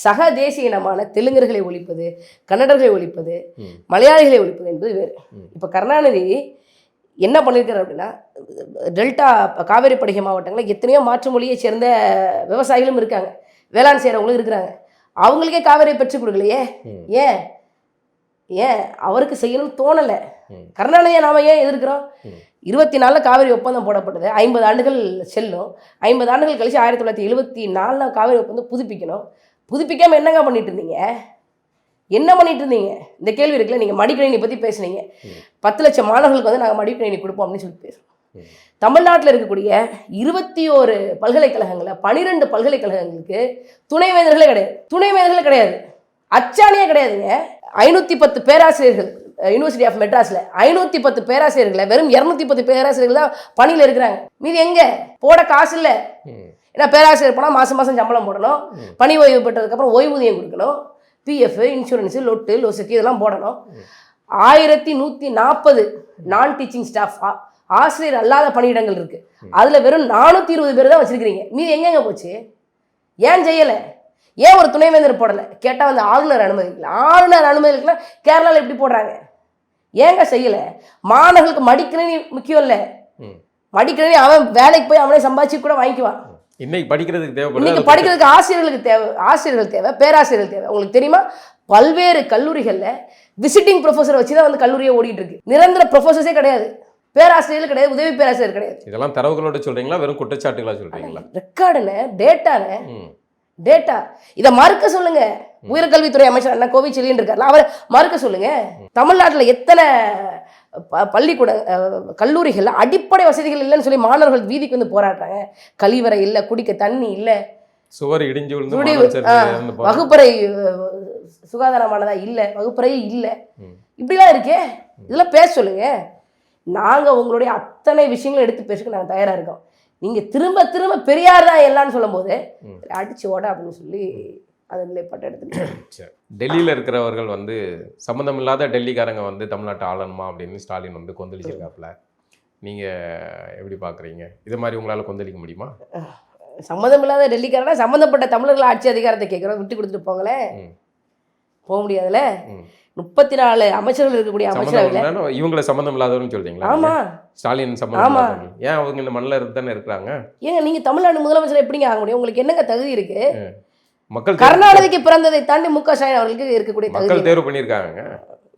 சக தேசிய இனமான தெலுங்கர்களை ஒழிப்பது, கன்னடர்களை ஒழிப்பது, மலையாளிகளை ஒழிப்பது என்பது வேறு. இப்போ கருணாநிதி என்ன பண்ணியிருக்காரு அப்படின்னா, டெல்டா காவேரி படுகை மாவட்டங்களில் எத்தனையோ மாற்று மொழியை சேர்ந்த விவசாயிகளும் இருக்காங்க, வேளாண் செய்கிறவங்களும் இருக்கிறாங்க. அவங்களுக்கே காவேரியை பெற்றுக் கொடுக்கலையே. ம். ஏன் ஏன் அவருக்கு செய்யணும்னு தோணலை. ம். கருணாநிதியை நாம ஏன் எதிர்க்கிறோம்? ம். 24 காவேரி ஒப்பந்தம் போடப்பட்டது. 50 ஆண்டுகள் செல்லும். 50 ஆண்டுகள் கழிச்சு 1974 காவேரி ஒப்பந்தம் புதுப்பிக்கணும். புதுப்பிக்காமல் என்னங்க பண்ணிட்டு இருந்தீங்க? என்ன பண்ணிட்டு இருந்தீங்க? இந்த கேள்வி இருக்குல்ல. நீங்கள் மடிக்கணினி பற்றி பேசுனீங்க. 10 லட்சம் மாணவர்களுக்கு வந்து நாங்கள் மடிக்கணினி கொடுப்போம் அப்படின்னு சொல்லி பேசுகிறோம். தமிழ்நாட்டில் இருக்கக்கூடிய 21 பல்கலைக்கழகங்களில் 12 பல்கலைக்கழகங்களுக்கு துணைவேந்தர்களே கிடையாது. துணைவேந்தர்களே கிடையாது. அச்சாணியே கிடையாதுங்க. 510 பேராசிரியர்கள் யூனிவர்சிட்டி ஆஃப் மெட்ராஸில் 510 பேராசிரியர்களை வெறும் 210 பேராசிரியர்கள் தான் பணியில் இருக்கிறாங்க. மீது எங்கே போட காசு இல்லை. ஏன்னா பேராசிரியர் போனால் மாதம் மாதம் சம்பளம் போடணும். பணி ஓய்வு பெற்றதுக்கப்புறம் ஓய்வூதியம் கொடுக்கணும். பிஎஃப், இன்சூரன்ஸு, லொட்டு, லொசுக்கு இதெல்லாம் போடணும். 1140 நான் டீச்சிங் ஸ்டாஃப் ஆசிரியர் அல்லாத பணியிடங்கள் இருக்குது. அதில் வெறும் 420 பேர் தான் வச்சுருக்கிறீங்க. மீது எங்கெங்கே போச்சு? ஏன் செய்யலை? ஏன் ஒரு துணைவேந்தர் போடலை? கேட்டால் வந்து ஆளுநர் அனுமதிக்கல. ஆளுநர் அனுமதிக்கலாம். கேரளாவில் எப்படி போடுறாங்க? ஏங்க செய்யலை? மாணவர்களுக்கு மடிக்கணினி முக்கியம் இல்லை. மடிக்கணினி அவன் வேலைக்கு போய் அவனே சம்பாதிச்சு கூட வாங்கிக்குவான். இன்னைக்கு படிக்கிறதுக்கு தேவைப்படுது. இன்னைக்கு படிக்கிறதுக்கு ஆசிரியர்கள் தேவை, பேராசிரியர்கள் தேவை. உங்களுக்கு தெரியுமா, பல்வேறு கல்லூரிகளில் விசிட்டிங் ப்ரொஃபஸர் வச்சு தான் வந்து கல்லூரியை ஓடிட்டு இருக்கு. நிரந்தர ப்ரொஃபஸர்ஸே கிடையாது, பேராசிரியர்கள் கிடையாது, உதவி பேராசிரியர் கிடையாது. இதெல்லாம் தரவுகளோட சொல்றீங்களா, வெறும் குற்றச்சாட்டுகளா சொல்றீங்களா? ரெக்கார்டுன்னு டேட்டா. இதை மறுக்க சொல்லுங்க. உயர்கல்வித்துறை அமைச்சர் அண்ணா கோவிச்செழியன் இருக்காரு, அவர் மறுக்க சொல்லுங்க. தமிழ்நாட்டில் எத்தனை பள்ளிக்கூட கல்லூரிகள் அடிப்படை வசதிகள் இல்லைன்னு சொல்லி மாணவர்கள் வீதிக்கு வந்து போராடுறாங்க. கழிவறை இல்லை, குடிக்க தண்ணி இல்லை, சுவர் இடிஞ்சு விழுந்து வகுப்பறை சுகாதாரமானதா இல்லை, வகுப்பறையே இல்லை. இப்படிலாம் இருக்கே. இதெல்லாம் பேச சொல்லுங்க. நாங்கள் உங்களுடைய அத்தனை விஷயங்களும் எடுத்து பேசுக்க நாங்கள் தயாராக இருக்கோம். நீங்கள் திரும்ப திரும்ப பெரியார் தான் எல்லான்னு சொல்லும் போது அடிச்சு ஓட அப்படின்னு சொல்லி அது நிலைப்பாட்டை எடுத்துட்டு டெல்லியில் இருக்கிறவர்கள் வந்து சம்மந்தம் இல்லாத டெல்லிக்காரங்க வந்து தமிழ்நாட்டை ஆளணுமா அப்படின்னு ஸ்டாலின் வந்து கொந்தளிச்சிருக்காப்புல. நீங்கள் எப்படி பார்க்குறீங்க? இது மாதிரி உங்களால் கொந்தளிக்க முடியுமா? சம்மந்தம் இல்லாத டெல்லிக்காரனா சம்மந்தப்பட்ட தமிழர்கள் ஆட்சி அதிகாரத்தை கேட்குறோம், விட்டு கொடுத்துட்டு போங்களேன். போக முடியாதுல்ல. 34 அமைச்சர்கள் இருக்கக்கூடிய அமைச்சரவையில் இவங்களை சம்மந்தம் இல்லாதவன்னு சொல்றீங்களா? ஆமா, ஸ்டாலின் சம்மந்தம். ஏன் அவங்க இந்த மண்ணில் இருந்து தானே இருக்கிறாங்க? ஏங்க நீங்கள் தமிழ்நாடு முதலமைச்சர் எப்படிங்க ஆக முடியும்? உங்களுக்கு என்னங்க தகுதி இருக்கு? மக்கள் கருணாநிதிக்கு பிறந்ததை தாண்டி மு க ஸ்டாலின் அவர்களுக்கு இருக்கக்கூடிய மக்கள் தேர்வு பண்ணியிருக்காங்க.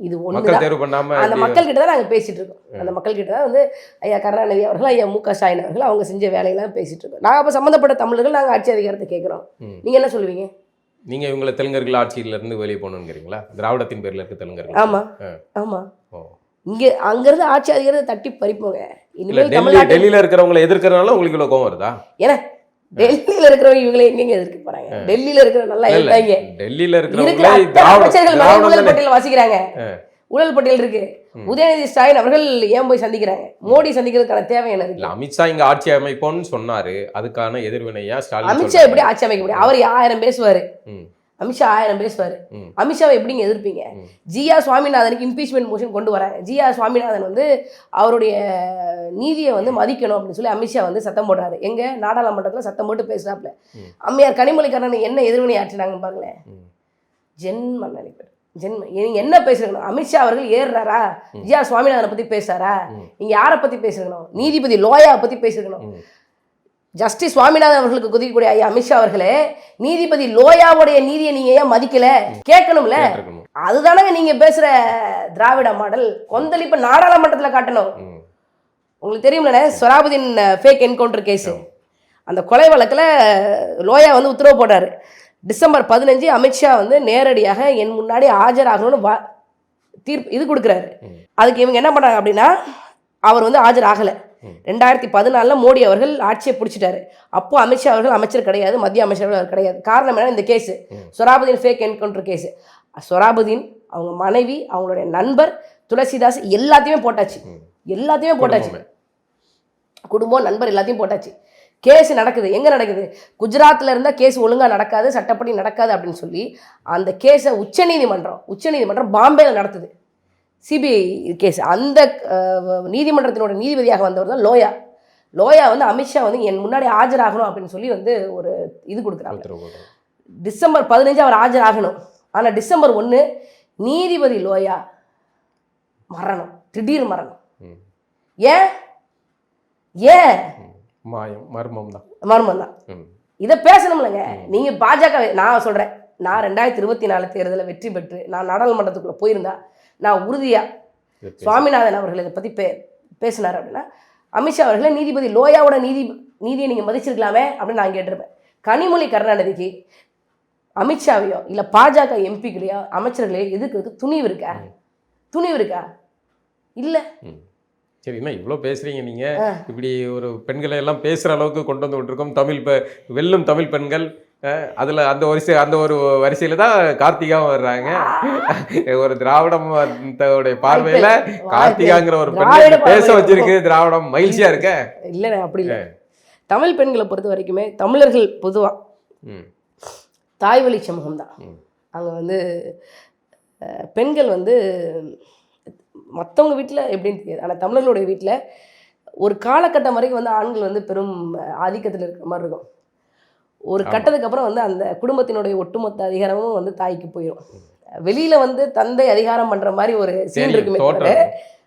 இது மக்கள் தேர்வு பண்ணாம அந்த மக்கள் கிட்ட தான் நாங்கள் பேசிட்டு இருக்கோம். அந்த மக்கள் கிட்ட தான் வந்து ஐயா கருணாநிதி அவர்கள், ஐயா மு க ஸ்டாலின் அவர்கள் அவங்க செஞ்ச வேலையெல்லாம் பேசிட்டு இருக்கோம். நாங்கள் அப்போ சம்மந்தப்பட்ட தமிழர்கள் நாங்கள் ஆட்சி அதிகாரத்தை கேட்குறோம். நீங்கள் என்ன சொல்லுவீங்க? நீங்கள் இவங்களை தெலுங்கர்கள் ஆட்சியிலேருந்து வெளியே போகணுங்கிறீங்களா? திராவிடத்தின் பேரில் இருக்க தெலுங்கர்கள். ஆமாம் ஆமாம். இங்கே அங்கேருந்து ஆட்சி அதிகாரத்தை தட்டி பறிப்போங்க. இனிமேல் டெல்லியில் இருக்கிறவங்களை எதிர்க்கிறதுனால உங்களுக்கு இவ்வளோ கோவம் வருதா? ஏன்னா டெல்லியில் இருக்கிறவங்க இவங்களை எங்கெங்க எதிர்க்க போறாங்க? டெல்லியில் இருக்கிற நல்லா இருக்காங்க. டெல்லியில் இருக்கிற அமைச்சர்கள் ஊழல் பட்டியல் வாசிக்கிறாங்க. ஊழல் பட்டியல் இருக்கு. உதயநிதி ஸ்டாலின் அவர்கள் ஏன் போய் சந்திக்கிறாங்க? மோடி சந்திக்கிறதுக்கான தேவை என்ன இருக்கு? அமித்ஷா இங்க ஆட்சி அமைப்போம்னு சொன்னாரு, அதுக்கான எதிர்வினையா ஸ்டாலின்? அமித்ஷா எப்படி ஆட்சி அமைக்க முடியும்? அவர் 1000 பேசுவாரு. அமித்ஷா 1000 பேசுவாரு. அமித்ஷாவை எப்படிங்க எதிர்ப்பீங்க? ஜிஆ சுவாமிநாதனுக்கு இம்பீச்மெண்ட் மோஷன் கொண்டு வராங்க. ஜிஆ சுவாமிநாதன் வந்து அவருடைய நீதியை வந்து மதிக்கணும் அப்படின்னு சொல்லி அமித்ஷா வந்து சத்தம் போடுறாரு. எங்க நாடாளுமன்றத்தில் சத்தம் போட்டு பேசுறாப்புல. அம்மையார் கனிமொழிக்கண்ணன் என்ன எதிர்வினை ஆற்றினாங்கன்னு பாருங்களேன். ஜென்ம நினைப்பார். நீங்க என்ன பேசுறீங்க? அமித்ஷா அவர்கள் ஏறுறாரா? ஜிஆ சுவாமிநாதனை பத்தி பேசுறாரா? நீங்க யாரை பத்தி பேசுறீங்க? நீதிபதி லோயாவை பத்தி பேசுறீங்க. ஜஸ்டிஸ் சுவாமிநாதன் அவர்களுக்கு குதிக்கக்கூடிய ஐயா அமித்ஷா அவர்களே, நீதிபதி லோயாவுடைய நீதியை நீங்க ஏன் மதிக்கல? கேட்கணும்ல. அதுதானங்க நீங்க பேசுற திராவிட மாடல். கொந்தளிப்பு நாடாளுமன்றத்தில் காட்டணும். உங்களுக்கு தெரியும்ல, சொராபுதீன் ஃபேக் என்கவுண்டர் கேஸ், அந்த கொலை வழக்கில் லோயா வந்து உத்தரவு போட்டாரு. டிசம்பர் 15 அமித்ஷா வந்து நேரடியாக என் முன்னாடி ஆஜராகணும்னு தீர்ப்பு இது கொடுக்குறாரு. அதுக்கு இவங்க என்ன பண்ணாங்க அப்படின்னா, அவர் வந்து ஆஜராகலை. 2014 மோடி அவர்கள் ஆட்சியை பிடிச்சிட்டாரு. அப்போ அமித்ஷா அவர்கள் அமைச்சர் கிடையாது, மத்திய அமைச்சர்கள் அவர் கிடையாது. காரணம் என்ன? இந்த case Sohrabuddin fake encounter case. Sohrabuddin, அவங்க மனைவி, அவங்களுடைய நண்பர் துளசிதாஸ் எல்லாத்தையுமே போட்டாச்சு. குடும்பம், நண்பர் எல்லாத்தையும் போட்டாச்சு. கேஸ் நடக்குது. எங்கே நடக்குது? குஜராத்தில் இருந்தால் கேஸ் ஒழுங்காக நடக்காது, சட்டப்படி நடக்காது அப்படின்னு சொல்லி அந்த கேஸை உச்சநீதிமன்றம் பாம்பேயில் நடத்துது. CBI case. அந்த நீதிமன்றத்தினோட நீதிபதியாக வந்தவர் தான் லோயா வந்து அமித்ஷா வந்து என் முன்னாடி ஆஜராகணும் அப்படின்னு சொல்லி வந்து ஒரு இது கொடுக்குறாங்க. டிசம்பர் 15 அவர் ஆஜராகணும். ஆனால் டிசம்பர் 1 நீதிபதி லோயா மரணம், திடீர் மரணம். ஏன் மர்மம் தான். இதை பேசணும்லங்க. நீங்கள் பாஜக, நான் சொல்கிறேன், நான் 2024 தேர்தலில் வெற்றி பெற்று நான் நாடாளுமன்றத்துக்குள்ளே போயிருந்தா நான் உறுதியாக சுவாமிநாதன் அவர்கள் இதை பற்றி பேசினார் அப்படின்னா அமித்ஷா அவர்களை நீதிபதி லோயாவோட நீதியை நீங்கள் மதிச்சிருக்கலாமே அப்படின்னு நான் கேட்டிருப்பேன். கனிமொழி கருணாநிதிக்கு அமித்ஷாவையோ இல்லை பாஜக எம்பிக்களையோ அமைச்சர்களையோ எதுக்கு துணிவு இருக்கா இல்லை. சரி, என்ன இவ்வளோ பேசுகிறீங்க நீங்கள், இப்படி ஒரு பெண்களை எல்லாம் பேசுகிற அளவுக்கு கொண்டு வந்து விட்டுருக்கோம். வெல்லும் தமிழ் பெண்கள், அதில் அந்த ஒரு வரிசையில் தான் கார்த்திகாவும் வர்றாங்க. ஒரு திராவிடத்தோடைய பார்வையில் கார்த்திகாங்கிற ஒரு பெண்ணை பேச வச்சிருக்கு திராவிடம். மகிழ்ச்சியாக இருக்க? இல்லைண்ணே, அப்படி இல்லை. தமிழ் பெண்களை பொறுத்த வரைக்குமே தமிழர்கள் பொதுவாக தாய்வழி சமூகம் தான். அங்கே வந்து பெண்கள் வந்து மற்றவங்க வீட்டில் எப்படின்னு தெரியாது, ஆனால் தமிழர்களுடைய வீட்டில் ஒரு காலகட்டம் வரைக்கும் வந்து ஆண்கள் வந்து பெரும் ஆதிக்கத்தில் இருக்கிற மாதிரி இருக்கும். ஒரு கட்டத்துக்கு அப்புறம் வந்து அந்த குடும்பத்தினுடைய ஒட்டுமொத்த அதிகாரமும் வந்து தாய்க்கு போயிடும். வெளியில் வந்து தந்தை அதிகாரம் பண்ணுற மாதிரி ஒரு சீன் இருக்குமே தவிர,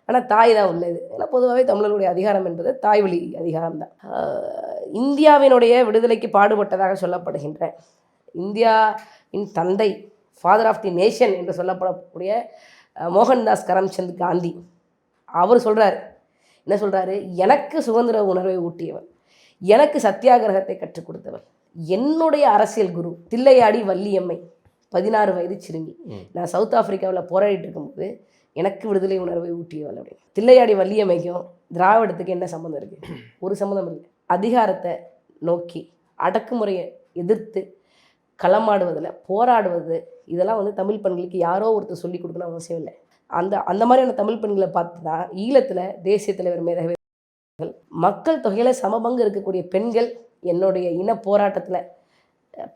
ஆனால் தாய் தான் உள்ளது. ஏன்னா பொதுவாகவே தமிழர்களுடைய அதிகாரம் என்பது தாய்வழி அதிகாரம் தான். இந்தியாவினுடைய விடுதலைக்கு பாடுபட்டதாக சொல்லப்படுகின்ற இந்தியாவின் தந்தை, ஃபாதர் ஆஃப் தி நேஷன் என்று சொல்லப்படக்கூடிய மோகன்தாஸ் கரம்சந்த் காந்தி அவர் சொல்கிறார், என்ன சொல்கிறாரு, எனக்கு சுதந்திர உணர்வை ஊட்டியவர், எனக்கு சத்தியாகிரகத்தை கற்றுக் கொடுத்தவர், என்னுடைய அரசியல் குரு தில்லையாடி வள்ளியம்மை, 16 வயது சிறுமி, நான் சவுத் ஆப்பிரிக்காவில் போராடிட்டு இருக்கும்போது எனக்கு விடுதலை உணர்வை ஊட்டியவள் அப்படின்னு. தில்லையாடி வள்ளியம்மைக்கும் திராவிடத்துக்கு என்ன சம்மந்தம் இருக்குது? ஒரு சம்மந்தம் இல்லை. அதிகாரத்தை நோக்கி அடக்குமுறையை எதிர்த்து களமாடுவதில் போராடுவது, இதெல்லாம் வந்து தமிழ் பெண்களுக்கு யாரோ ஒருத்தர் சொல்லிக் கொடுக்கணும் அவசியம் இல்லை. அந்த மாதிரியான தமிழ் பெண்களை பார்த்து தான் ஈழத்தில் தேசிய தலைவர் மேதகவி மக்கள் தொகையில் சமபங்கு இருக்கக்கூடிய பெண்கள் என்னுடைய இன போராட்டத்தில்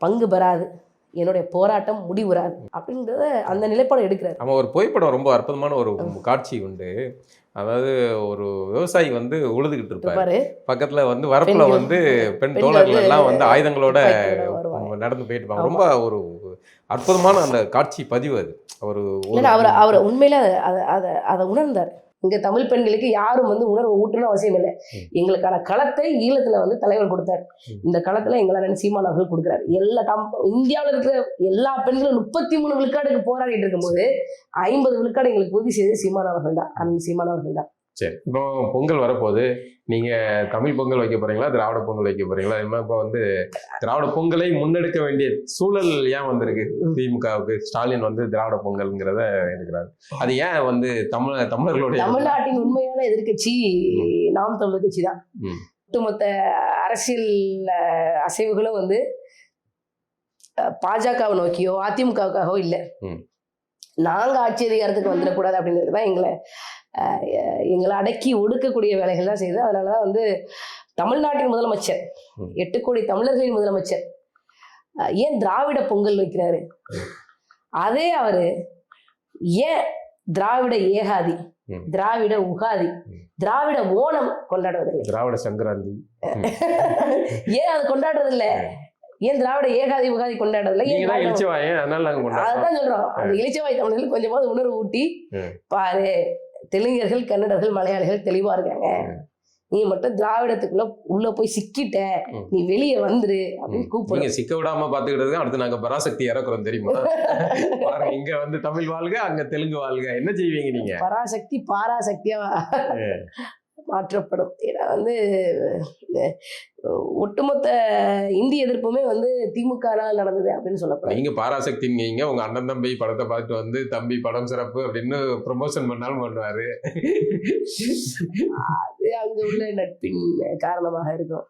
பங்கு பெறாது, என்னுடைய போராட்டம் முடிவுறாது அப்படின்றத அந்த நிலைப்பாடு எடுக்கிறார். நம்ம ஒரு புகைப்படம் ரொம்ப அற்புதமான ஒரு காட்சி உண்டு. அதாவது ஒரு விவசாயி வந்து உழுதுகிட்டு இருப்பாரு, பக்கத்துல வந்து வரப்புல வந்து பெண் தோழர்கள் எல்லாம் வந்து ஆயுதங்களோட நடந்து போயிட்டு இருப்பாங்க. ரொம்ப ஒரு அற்புதமான அந்த காட்சி பதிவு அது. அவர் உண்மையில அதை உணர்ந்தார். இங்க தமிழ் பெண்களுக்கு யாரும் வந்து உணர்வு ஊட்டணும் அவசியம் இல்லை. எங்களுக்கான களத்தை ஈழத்துல வந்து தலைவர் கொடுத்தார். இந்த களத்துல எங்களை சீமான் அவர்கள் கொடுக்குறாரு. இந்தியாவில் இருக்கிற எல்லா பெண்களும் 33 விழுக்காடுக்கு போராடிட்டு இருக்கும்போது 50 விழுக்காடு எங்களுக்கு உறுதி செய்து சீமான் அவர்கள் தான், அண்ணன் சீமான் அவர்கள் தான். சரி, இப்போ பொங்கல் வரப்போகுது, நீங்க தமிழ் பொங்கல் வைக்க போறீங்களா, திராவிட பொங்கல் வைக்க போறீங்களா? இப்போ வந்து திராவிட பொங்கலை முன்னெடுக்க வேண்டிய சூழல் ஏன் வந்திருக்கு திமுகவுக்கு? ஸ்டாலின் வந்து திராவிட பொங்கல்ங்கிறத எடுக்கிறாரு. அது ஏன் வந்து தமிழர்களுடைய தமிழ்நாட்டின் உண்மையான எதிர்கட்சி நாம் தமிழர் கட்சி தான். ஒட்டுமொத்த அரசியல் அசைவுகளும் வந்து பாஜகவை நோக்கியோ அதிமுகவுக்காகவோ இல்லை. நாங்க ஆட்சி அதிகாரத்துக்கு வந்துடக்கூடாது அப்படிங்கிறது தான் எங்களை அடக்கி ஒடுக்கக்கூடிய வேலைகள் தான் செய்யுது. அதனாலதான் வந்து தமிழ்நாட்டின் முதலமைச்சர், 8 கோடி தமிழர்களின் முதலமைச்சர் ஏன் திராவிட பொங்கல் வைக்கிறாரு? அதே அவரு ஏன் திராவிட ஏகாதி, திராவிட உகாதி, திராவிட ஓணம் கொண்டாடுவதில்லை? திராவிட சங்கராந்தி ஏன் அது கொண்டாடுறதில்லை? ஏன் திராவிட ஏகாதி உகாதி கொண்டாடுறதில்லை? அதுதான் சொல்றோம். அந்த இளிச்சவாய் தமிழர்களுக்கு கொஞ்சமாவது உணர்வு ஊட்டி பாரு, தெலுங்கர்கள், கன்னடர்கள், மலையாளிகள் தெளிவா இருக்காங்க, நீ மட்டும் திராவிடத்துக்குள்ள உள்ள போய் சிக்கிட்ட, நீ வெளியே வந்துரு அப்படின்னு கூப்பிடுங்க. சிக்க விடாம பாத்துக்கிட்டது அடுத்து நாங்க பராசக்தி இறக்குறோம் தெரியுமா? இங்க வந்து தமிழ் வாழ்க, அங்க தெலுங்கு வாழ்க, என்ன செய்வீங்க நீங்க? பராசக்தி பாராசக்தியா மாற்றப்படும். ஏன்னா வந்து ஒட்டுமொத்த இந்திய எதிர்ப்புமே வந்து திமுகனால் நடந்தது அப்படின்னு சொல்லப்படும். நீங்க பாராசக்திங்க, உங்க அண்ணன் தம்பி படத்தை பார்த்து வந்து தம்பி படம் சிறப்பு அப்படின்னு ப்ரமோஷன் பண்ணாலும் பண்ணுவாரு. அது அங்க உள்ள நட்பின் காரணமாக இருக்கும்.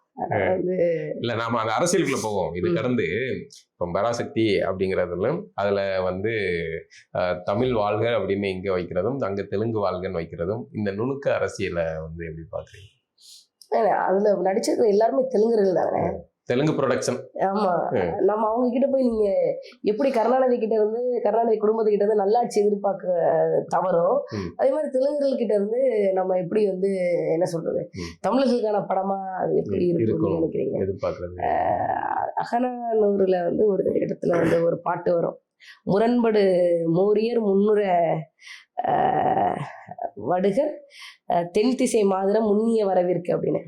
இல்ல நாம அந்த அரசியலுக்குள்ள போவோம். இது கடந்து இப்போ பராசக்தி அப்படிங்கிறதுல அதுல வந்து தமிழ் வாழ்க அப்படின்னு இங்க வைக்கிறதும், அங்க தெலுங்கு வாழ்கன்னு வைக்கிறதும், இந்த நுணுக்க அரசியலை வந்து எப்படி பாக்குறீங்க? அதுல நடிச்சது எல்லாருமே தெலுங்கர்கள் தானே, தெலுங்கு ப்ரொடக்ஷன். ஆமா, நம்ம அவங்க கிட்ட போய் நீங்க எப்படி கருணாநிதி கிட்ட இருந்து, கருணாநிதி குடும்பத்துக்கிட்ட இருந்து நல்லாட்சி எதிர்பார்க்க தவறோ, அதே மாதிரி தெலுங்குகள் கிட்ட இருந்து நம்ம எப்படி வந்து என்ன சொல்றது, தமிழர்களுக்கான படமா அது எப்படி இருக்குன்னு நினைக்கிறீங்க? எதிர்பார்க்கறது. அகநானூறுல வந்து ஒரு இடத்துல வந்து ஒரு பாட்டு வரும், முரண்படு மோரியர் முன்னுர வடுகர் தென் திசை மாதிரம் முன்னிய வரவிற்கு அப்படின்னு.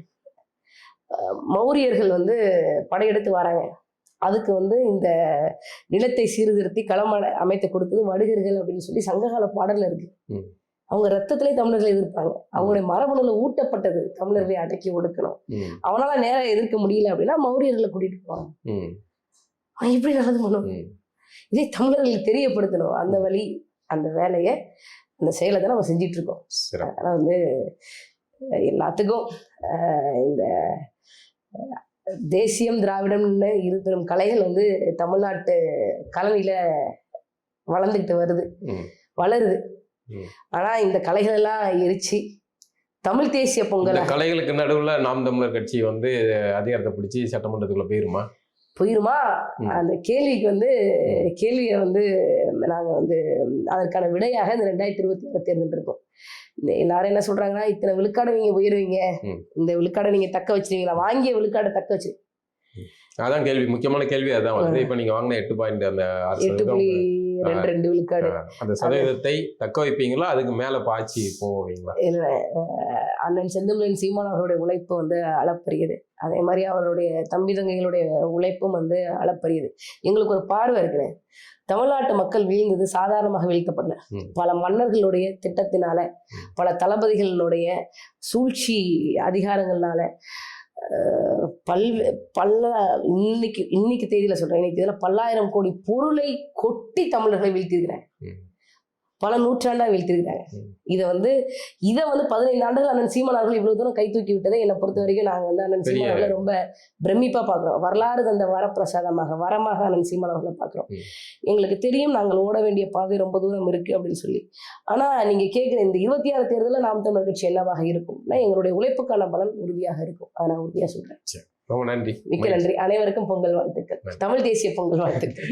மௌரியர்கள் வந்து படையெடுத்து வராங்க. அதுக்கு வந்து இந்த நிலத்தை சீர்திருத்தி களம் அமைத்து கொடுத்தது வடுகர்கள் அப்படின்னு சொல்லி சங்ககால பாடல்ல இருக்கு. ம். அவங்க ரத்தத்திலே தமிழர்களை எதிர்ப்பாங்க. அவங்களுடைய மரபணுல ஊட்டப்பட்டது தமிழர்களை அடக்கி ஒடுக்கணும். ம். அவனால நேரம் எதிர்க்க முடியல அப்படின்னா மௌரியர்களை கூட்டிட்டு போவாங்க. ம். அவன் எப்படி நல்லது பண்ணுவான்? ம். இதை தமிழர்களுக்கு தெரியப்படுத்தணும். அந்த வழி அந்த வேலையை அந்த செயலை தான் நம்ம செஞ்சிட்டு இருக்கோம். சிறப்பு. அதனால் வந்து எல்லாத்துக்கும் இந்த தேசியம் திராவிடம்னு இரு பெரும் கலைகள் வந்து தமிழ்நாட்டு கலனில வளர்ந்துக்கிட்டு வருது, ம். வளருது. ம். ஆனா இந்த கலைகள் எல்லாம் எரிச்சு தமிழ் தேசிய இந்த பொங்கலை கலைகளுக்கு நடுவுல நாம் தமிழர் கட்சி வந்து அதிகாரத்தை பிடிச்சி சட்டமன்றத்துக்குள்ள போயிருமா? போயிருமா? ம். அந்த கேள்விக்கு வந்து கேள்வியை வந்து நாங்கள் வந்து அதற்கான விடையாக இந்த 2026 தேர்தல் இருக்கும். எல்லாரும் என்ன சொல்றாங்கன்னா, இத்தனை விழுக்காடு நீங்க போயிருவீங்க, ம். இந்த விழுக்காடை நீங்க தக்க வச்சிருவீங்களா? வாங்கிய விழுக்காடை தக்க வச்சு அதான் கேள்வி, முக்கியமான கேள்வி அதான் வருது. இப்ப நீங்க வாங்கின 8 பாயிண்ட் அந்த 8.22 விழுக்காடு அந்த சதவீதத்தை தக்க வைப்பீங்களா, அதுக்கு மேல பாய்ச்சி போவீங்களா? இல்ல, அண்ணன் செந்தமிழன் சீமான் அவர்களுடைய உழைப்பு வந்து அளப்பரியது. அதே மாதிரி அவருடைய தம்பி தங்கைகளுடைய உழைப்பும் வந்து அளப்பரியது. எங்களுக்கு ஒரு பார்வை இருக்குது. தமிழ்நாட்டு மக்கள் வீழ்ந்தது சாதாரணமாக வீழ்த்தப்படல. ம். பல மன்னர்களுடைய திட்டத்தினால, பல தளபதிகளினுடைய சூழ்ச்சி அதிகாரங்கள்னால, இன்னைக்கு தேதியில சொல்றேன், இன்னைக்கு தேதியில பல்லாயிரம் கோடி பொருளை கொட்டி தமிழர்களை வீழ்த்திருக்கிறாங்க. ம். பல நூற்றாண்டா வீழ்த்திருக்கிறாங்க. ம். இதை வந்து 15 ஆண்டுகள் அண்ணன் சீமான் அவர்கள் இவ்வளவு தூரம் கை தூக்கி விட்டதை என்னை பொறுத்த வரைக்கும் நாங்க வந்து அண்ணன் பெரிய- சீமான் அவர்களை ரொம்ப பிரமிப்பா பாக்குறோம். வரலாறு தந்த வரப்பிரசாதமாக வரமாக அண்ணன் சீமான் அவர்களை பாக்குறோம். ம். எங்களுக்கு தெரியும் நாங்கள் ஓட வேண்டிய பாதை ரொம்ப தூரம் இருக்கு அப்படின்னு சொல்லி. ஆனா நீங்க கேட்கிற இந்த 26 தேர்தலில் நாம் தமிழர் கட்சி என்னவாக இருக்கும்னா, எங்களுடைய உழைப்புக்கான பலன் உறுதியாக இருக்கும். அதை நான் உறுதியா சொல்றேன். ரொம்ப நன்றி. மிக்க நன்றி. அனைவருக்கும் பொங்கல் வாழ்த்துக்கள். தமிழ் தேசிய பொங்கல் வாழ்த்துக்கள்.